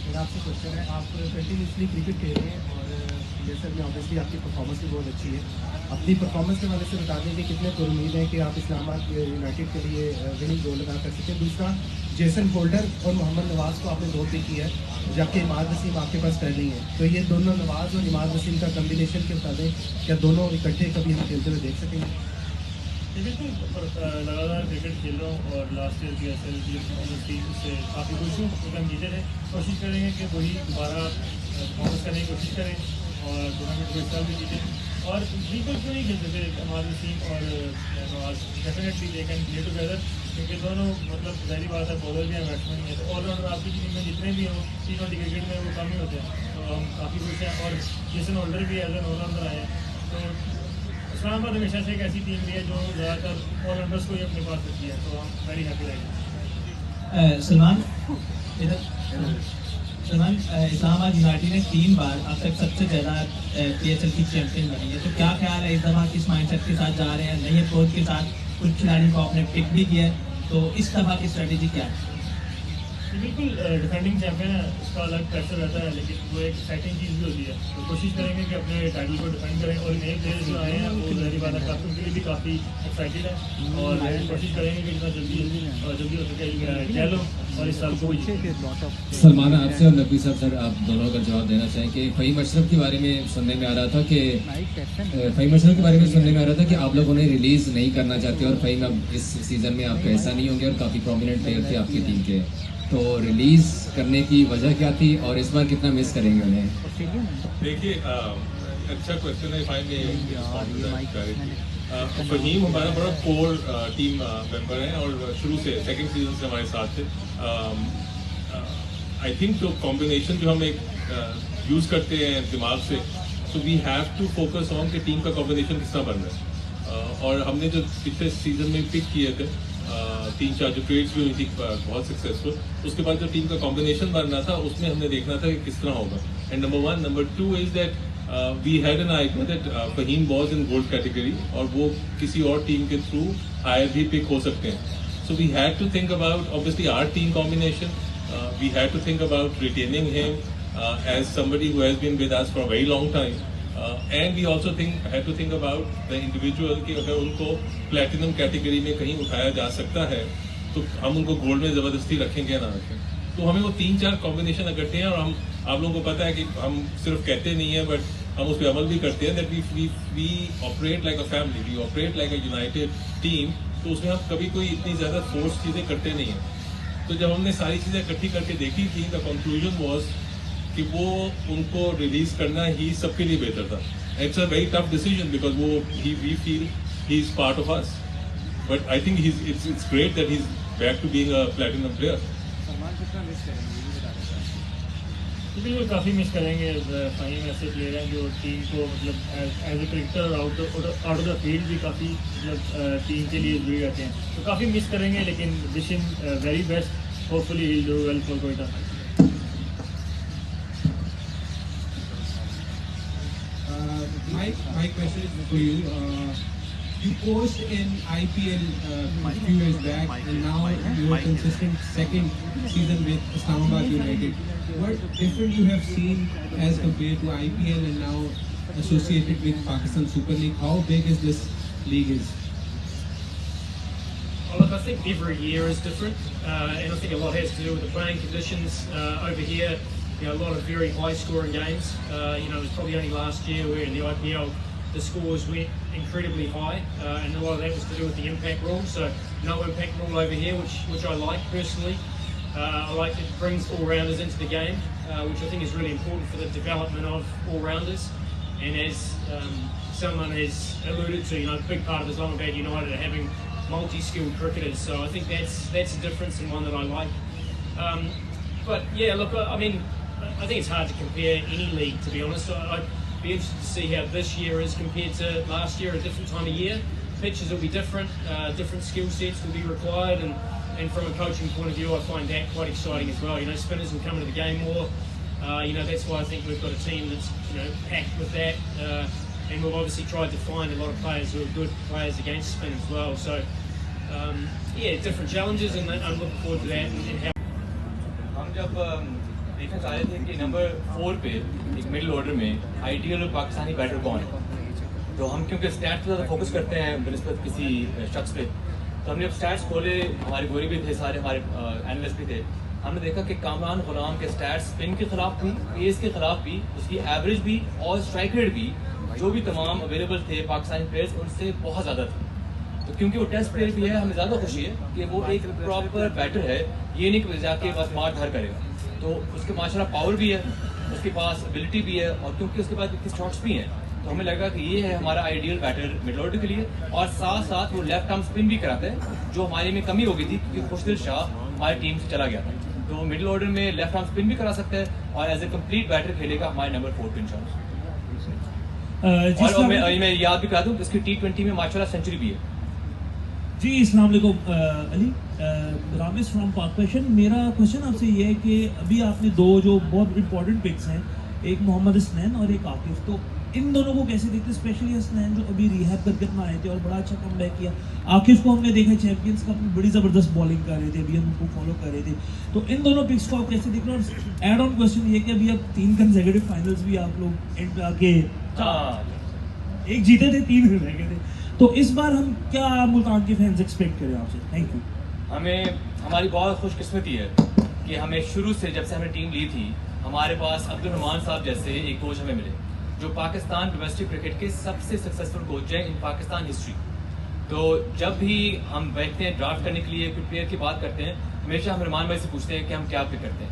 मेरा आपसे question है, आप continuously cricket खेल रहे हैं और PSL में obviously आपकी परफॉर्मेंस भी बहुत अच्छी है। अपनी परफॉर्मेंस के वाले से बता दें कि कितने पर उम्मीद है कि आप इस्लामाबाद यूनाइटेड के लिए विनिंग गोल अदा कर सकते हैं। दूसरा, जेसन होल्डर और मोहम्मद नवाज़ को आपने 2 पिक किया है, जबकि इमाद वसीम आपके पास पहले ही है। तो ये दोनों नवाज़ और इमाद वसीम का कम्बिनेशन के बता दें, क्या दोनों इकट्ठे कभी हम खेलते हुए देख सकेंगे? बिल्कुल, लगातार क्रिकेट खेल रहा हूँ और लास्ट ईयर PSL की परफॉर्मेंस थी, उससे काफ़ी खुश हूँ क्योंकि हम जीते थे। कोशिश करेंगे कि वही दोबारा परफॉर्मेंस करने की कोशिश करें और टूर्नामेंट को इस साल भी जीतें। और बिल्कुल क्यों नहीं खेलते थे हमारी टीम और Nawaz, definitely they can play together, क्योंकि दोनों मतलब जाहिर बात है बॉलर भी हैं, बैट्समैन भी हैं। तो ऑलराउंडर आपकी टीम में जितने भी हों T20 क्रिकेट में वो कम ही होते हैं, तो हम काफ़ी खुश हैं। और जेसन होल्डर भी एज एन ऑलराउंडर आए हैं। तो इस्लामाबाद हमेशा से एक ऐसी टीम रही है जो ज़्यादातर ऑलराउंडर्स को ही अपने पास रखती है, तो हम वेरी हैप्पी रहेंगे। सलमान, इस्लामाबाद यूनाइटेड ने 3 बार अब तक सबसे ज़्यादा PSL की चैंपियन बनी है, तो क्या ख्याल है इस दफ़ा किस माइंडसेट के साथ जा रहे हैं? नई अप्रोच के साथ कुछ खिलाड़ी को आपने पिक भी किया है, तो इस दफ़ा की स्ट्रेटेजी क्या है? बिल्कुल, डिफेंडिंग चैंपियन है, उसका अलग प्रेशर रहता है, लेकिन वो एक एक्साइटिंग चीज़ भी होती है। तो कोशिश करेंगे कि अपने टाइटल को डिफेंड करें। और नए प्लेयर्स जो आए हैं वो जाहिर बात है काफ़ी उनके लिए भी काफ़ी एक्साइटेड है और कोशिश करेंगे कि जितना जल्दी हो सके खेलो और इस साल को सलमान, आपसे और नकवी साहब, सर आप दोनों का जवाब देना चाहें कि फ़हीम अशरफ के बारे में सुनने में आ रहा था कि आप लोग उन्हें रिलीज़ नहीं करना चाहते और फ़हीम अब इस सीज़न में आपका हिस्सा नहीं होंगे और काफ़ी प्रोमिनेंट प्लेयर थे आपकी टीम के, तो रिलीज़ करने की वजह क्या थी और इस बार कितना मिस करेंगे उन्हें? देखिए, अच्छा क्वेश्चन है। फ़हीम हमारा बड़ा कोर टीम मेंबर है और शुरू से सेकंड सीजन से हमारे साथ थे। आई थिंक जो कॉम्बिनेशन जो हम एक यूज़ करते हैं दिमाग से, so we have to focus on कि टीम का कॉम्बिनेशन किस तरह बन रहा है। और हमने जो पिछले सीजन में पिक किए थे 3-4 जो ट्रेड्स भी हुई थी बहुत सक्सेसफुल, उसके बाद जो टीम का कॉम्बिनेशन बनना था उसमें हमने देखना था कि किस तरह होगा। And number 1, number 2 is that we had an idea that Faheem was in gold category और वो किसी और टीम के थ्रू हायर भी पिक हो सकते हैं। So we had to think about obviously our team combination, we had to think about retaining him as somebody who has been with us for a very long time, and we also had to think about the individual कि अगर उनको platinum category में कहीं उठाया जा सकता है तो हम उनको गोल्ड में ज़बरदस्ती रखेंगे या ना रखें। तो हमें वो 3-4 कॉम्बिनेशन इकट्ठे हैं और हम आप लोगों को पता है कि हम सिर्फ कहते नहीं हैं बट हम उस पर अमल भी करते हैं। That we operate like a family, we operate like a united team. तो उसमें हम कभी कोई इतनी ज़्यादा फोर्स चीज़ें करते नहीं हैं। तो जब हमने सारी चीज़ें इकट्ठी करके देखी थी, द कंक्लूजन वाज कि वो उनको रिलीज करना ही सबके लिए बेहतर था। It's a very tough decision because we feel he is part of us, but I think it's great that he is back to being a platinum player. बिल्कुल काफ़ी मिस करेंगे। फ़हीम ऐसे प्लेयर हैं जो टीम को मतलब as a cricketer out of the field भी काफ़ी मतलब टीम के लिए जरूरी रहते हैं, तो काफ़ी मिस करेंगे। लेकिन wish him very best, hopefully he will do well for Quetta. My question is for you. You coached in IPL a few years back, and now you are consistent second season with Islamabad United. What different you have seen as compared to IPL and now associated with Pakistan Super League? How big is this league is? Well, look, I think every year is different, and I think a lot has to do with the playing conditions over here. You know, a lot of very high-scoring games. You know, it was probably only last year where in the IPL the scores went incredibly high, and a lot of that was to do with the impact rule. So, no impact rule over here, which I like personally. I like it brings all-rounders into the game, which I think is really important for the development of all-rounders. And as someone has alluded to, you know, a big part of Islamabad United are having multi-skilled cricketers. So I think that's a difference and one that I like. But yeah, look, I mean, I think it's hard to compare any league, to be honest. I'd be interested to see how this year is compared to last year, a different time of year. Pitches will be different, different skill sets will be required, and And from a coaching point of view, I find that quite exciting as well. You know, spinners will come into the game more. You know, that's why I think we've got a team that's, you know, packed with that. And we've obviously tried to find a lot of players who are good players against spin as well. So, yeah, different challenges, and I'm looking forward to that. And how हम जब देखना चाह रहे थे कि number 4 पे एक middle order में आइडियल और पाकिस्तानी बैटर कौन है, तो हम क्योंकि स्टैट्स पे ज़्यादा फोकस करते हैं बनिस्बत किसी शख्स पे, तो हमने अब स्टैट्स खोले, हमारे गोरी भी थे, सारे हमारे एनालिस्ट भी थे। हमने देखा कि कामरान गुलाम के स्टैट्स स्पिन के खिलाफ भी, पेस के खिलाफ भी, उसकी एवरेज भी और स्ट्राइक रेट भी जो भी तमाम अवेलेबल थे पाकिस्तानी प्लेयर्स उनसे बहुत ज़्यादा थे। तो क्योंकि वो टेस्ट प्लेयर भी है, हमें ज़्यादा खुशी है कि वो एक प्रॉपर बैटर है, ये नहीं कि जाके बस मार धार करेगा। तो उसके माशाल्लाह पावर भी है, उसके पास एबिलिटी भी है, और क्योंकि उसके पास इतने शॉट्स भी हैं, तो हमें लगा कि ये है हमारा आइडियल बैटर मिडल ऑर्डर के लिए। और साथ साथ वो लेफ्ट आर्म स्पिन भी कराता है, जो हमारे में कमी हो गई थी क्योंकि खुशदिल शाह हमारी टीम से चला गया था। तो मिडल ऑर्डर में लेफ्ट आर्म स्पिन भी करा सकता है और एज ए कंप्लीट बैटर खेलेगा हमारे नंबर 4 पे इंशाल्लाह। और मैं याद भी करा दूँ इसकी T20 में माशाल्लाह सेंचुरी भी है। जी अस्सलाम वालेकुम अली, रामिस फ्रॉम पाक पैशन। मेरा क्वेश्चन आपसे ये है कि अभी आपने दो जो बहुत इंपॉर्टेंट पिक्स हैं, एक मोहम्मद हसनैन और एक आकिफ, तो इन दोनों को कैसे देखते, स्पेशली हसनैन जो अभी रिहैब करके अपना आए थे और बड़ा अच्छा कमबैक किया। आकिफ को हमने देखा चैंपियंस कप में बड़ी ज़बरदस्त बॉलिंग कर रहे थे, अभी हम उनको फॉलो कर रहे थे, तो इन दोनों पिक्स को आप कैसे देख रहे हो? और एड ऑन क्वेश्चन ये कि अभी अब 3 कंसेक्यूटिव फाइनल्स भी आप लोग एंड पे आके, एक जीते थे 3 रह गए थे, तो इस बार हम क्या मुल्तान के फैंस एक्सपेक्ट करें आपसे? Thank you. हमारी बहुत खुशकिस्मती है कि हमें शुरू से जब से हमने टीम ली थी, हमारे पास अब्दुल रहमान साहब जैसे एक कोच हमें मिले, जो पाकिस्तान डोमेस्टिक क्रिकेट के सबसे सक्सेसफुल कोच हैं इन पाकिस्तान हिस्ट्री। तो जब भी हम बैठते हैं ड्राफ्ट करने के लिए, कोई प्लेयर की बात करते हैं, हमेशा हम रहमान भाई से पूछते हैं कि हम क्या पिक करते हैं।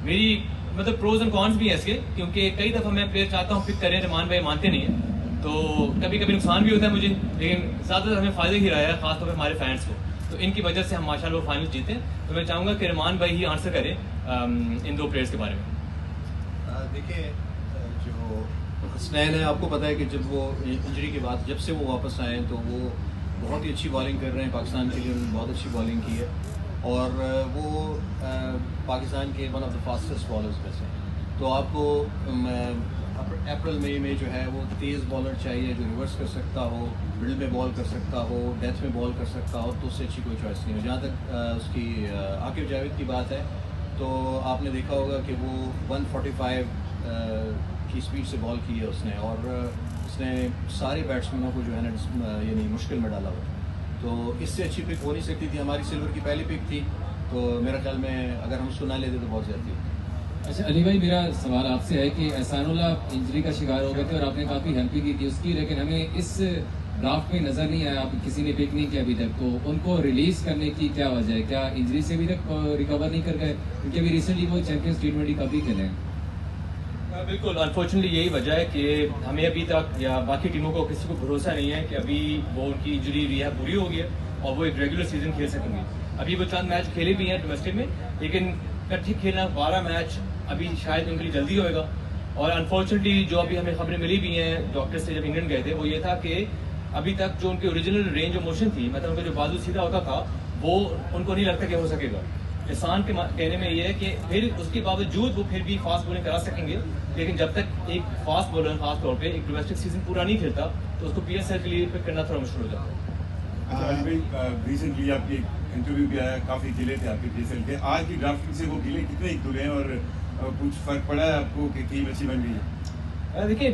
मेरी मतलब प्रोज एंड कॉन्स भी हैं इसके, क्योंकि कई दफ़ा मैं प्लेयर चाहता हूँ पिक करें, रहमान भाई मानते नहीं हैं, तो कभी कभी नुकसान भी होता है मुझे, लेकिन ज़्यादातर हमें फ़ायदा ही रहा है, खासतौर पर हमारे फैंस को। तो इनकी वजह से हम माशाल्लाह वो फाइनल जीते। तो मैं चाहूँगा कि रहमान भाई ही आंसर करें इन दो प्लेयर्स के बारे में। देखिए, जो हसनैन है, आपको पता है कि जब वो इंजरी के बाद जब से वो वापस आए हैं तो वो बहुत ही अच्छी बॉलिंग कर रहे हैं, पाकिस्तान के लिए उन्होंने बहुत अच्छी बॉलिंग की है, और वो पाकिस्तान के one of the fastest bowlers में से। तो आपको अप्रैल मई में जो है वो तेज़ बॉलर चाहिए जो रिवर्स कर सकता हो, मिडल में बॉल कर सकता हो, डेथ में बॉल कर सकता हो, तो उससे अच्छी कोई चॉइस नहीं है। जहाँ तक उसकी आकिफ जावेद की बात है, तो आपने देखा होगा कि वो 145 की स्पीड से बॉल की है उसने, और उसने सारे बैट्समैनों को जो है ना यानी मुश्किल में डाला हुआ। तो इससे अच्छी पिक हो नहीं सकती थी। हमारी सिल्वर की पहली पिक थी, तो मेरे ख्याल में अगर हम उसको ना लेते तो बहुत ज़्यादा थी। अच्छा अली भाई, मेरा सवाल आपसे है कि एहसानुल्लाह इंजरी का शिकार हो गए थे और आपने काफ़ी हेल्प भी की थी उसकी, लेकिन हमें इस ड्राफ्ट में नज़र नहीं आया, आप किसी ने पिक नहीं किया अभी तक, तो उनको रिलीज़ करने की क्या वजह है? क्या इंजरी से अभी तक रिकवर नहीं कर गए? क्योंकि अभी रिसेंटली वो चैंपियंस T20 कप ही खेले हैं। बिल्कुल, अनफॉर्चुनेटली यही वजह है कि हमें अभी तक या बाकी टीमों को किसी को भरोसा नहीं है कि अभी वो उनकी इंजरी रिहैब पूरी हो गई है और वो एक रेगुलर सीजन खेल सकेंगे। अभी वो चंद मैच खेले भी हैं डोमेस्टिक में, लेकिन इकट्ठे खेलना 12 मैच अभी शायद उनके लिए जल्दी होएगा। और अनफॉर्चुनेटली जो अभी हमें खबरें मिली भी हैं डॉक्टर से जब इंग्लैंड गए थे, वो ये था कि अभी तक जो उनकी ओरिजिनल रेंज ऑफ मोशन थी, मतलब उनका जो बाजू सीधा होता था, वो उनको नहीं लगता कि हो सकेगा। किसान के कहने में ये है कि फिर उसके बावजूद वो फिर भी फास्ट बॉलिंग करा सकेंगे, लेकिन जब तक एक फास्ट बॉलर खास तौर पे एक डोमेस्टिक सीजन पूरा नहीं खेलता तो उसको PSL के लिए पिक करना थोड़ा मुश्किल हो जाता है। अच्छा अली भाई, रिसेंटली आपकी इंटरव्यू भी आया, काफ़ी गिले थे आपके PSL के, आज की ड्राफ्टिंग से वो गिले कितने ही धुले हैं और कुछ फ़र्क पड़ा है आपको कि टीम अच्छी बन गई है? देखिए,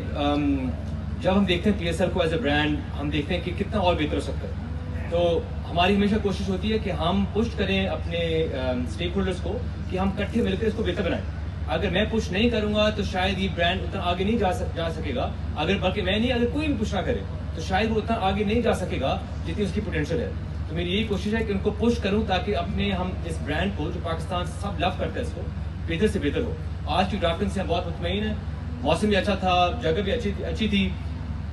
जब हम देखते हैं PSL को एज ए ब्रांड, हम देखते हैं कि कितना और बेहतर हो सकता है, तो हमारी हमेशा कोशिश होती है कि हम पुश करें अपने स्टेक होल्डर्स को कि हम इकट्ठे मिलकर इसको बेहतर बनाएं। अगर मैं पुश नहीं करूंगा तो शायद ये ब्रांड उतना आगे नहीं जा सकेगा, अगर बल्कि मैं नहीं, अगर कोई भी पुश ना करे तो शायद वो उतना आगे नहीं जा सकेगा जितनी उसकी पोटेंशियल है। तो मेरी यही कोशिश है कि उनको पुश करूं ताकि अपने हम इस ब्रांड को, जो पाकिस्तान सब लव करता है, इसको बेहतर से बेहतर हो। आज की ड्राफ्टिंग से हम बहुत मुतमईन है, मौसम भी अच्छा था, जगह भी अच्छी थी।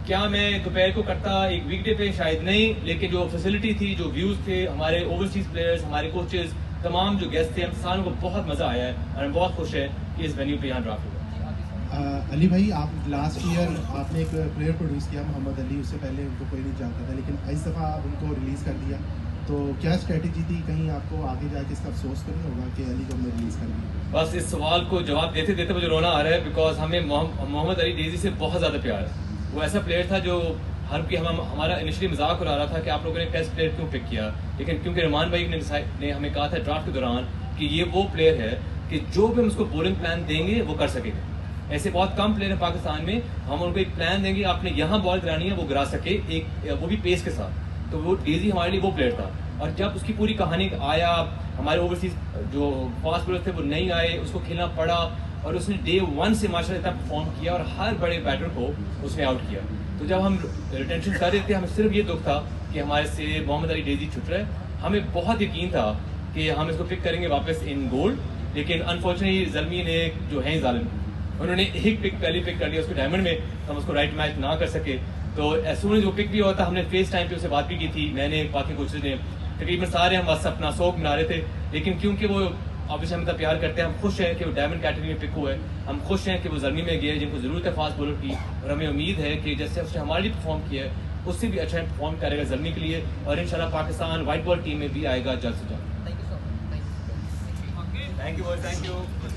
क्या मैं दोपहर को करता एक वीकडे पे? शायद नहीं, लेकिन जो फैसिलिटी थी, जो व्यूज थे, हमारे ओवरसीज प्लेयर्स, हमारे कोचेस, तमाम जो गेस्ट थे, हम सारों को बहुत मजा आया है और हम बहुत खुश है कि इस वेन्यू पे यहाँ ड्राफ्ट हुआ। अली भाई, आप लास्ट ईयर आपने एक प्लेयर प्रोड्यूस किया मोहम्मद अली, उससे पहले उनको कोई नहीं जानता था, लेकिन इस दफ़ा आप उनको रिलीज़ कर दिया, तो क्या स्ट्रेटेजी थी, कहीं आपको आगे जाके इसका अफसोस तो नहीं होगा कि अली को हमने रिलीज़ कर दिया? बस इस सवाल को जवाब देते देते मुझे रोना आ रहा है, बिकॉज हमें मोहम्मद अली डेजी से बहुत ज़्यादा प्यार है। वो ऐसा प्लेयर था जो हमारा इनिशियली मजाक उड़ा रहा था कि आप लोगों ने टेस्ट प्लेयर क्यों पिक किया, लेकिन क्योंकि रहमान भाई ने हमें कहा था ड्राफ्ट के दौरान कि ये वो प्लेयर है कि जो भी हम उसको बॉलिंग प्लान देंगे वो कर सकेगा। ऐसे बहुत कम प्लेयर हैं पाकिस्तान में, हम उनको एक प्लान देंगे आपने यहाँ बॉल गिरानी है, वो गिरा सके, एक वो भी पेस के साथ। तो वो डेजी हमारे लिए वो प्लेयर था। और जब उसकी पूरी कहानी आया, हमारे ओवरसीज जो फास्ट बॉलर थे वो नहीं आए, उसको खेलना पड़ा और उसने डे 1 से माशाल्लाह इतना परफॉर्म किया और हर बड़े बैटर को उसने आउट किया। तो जब हम रिटेंशन कर रहे थे, हमें सिर्फ ये दुख था कि हमारे से मोहम्मद अली डेजी छूट रहा है। हमें बहुत यकीन था कि हम इसको पिक करेंगे वापस इन गोल्ड, लेकिन अनफॉर्चुनेटली ज़ल्मी ने जो है ज़ालिम, उन्होंने एक पहली पिक कर लिया उसको डायमंड में, हम उसको राइट मैच ना कर सके। तो एज सून जो पिक भी हुआ था, हमने फेस टाइम पे उससे बात भी की थी, मैंने बाकी कोचेज ने, तकरीबन सारे हम बस अपना शौक मना रहे थे। लेकिन क्योंकि वो ऑब्वियसली हम इतना प्यार करते हैं, हम खुश हैं कि वो डायमंड कैटेगरी में पिक हुआ है, हम खुश हैं कि वो ज़र्मी में गए जिनको ज़रूरत है फास्ट बॉलर की, और हमें उम्मीद है कि जैसे उसने हमारे लिए परफॉर्म किया है उससे भी अच्छा परफॉर्म करेगा ज़र्मी के लिए, और इंशाल्लाह पाकिस्तान वाइट बॉल टीम में भी आएगा जल्द से जल्द। Thank you.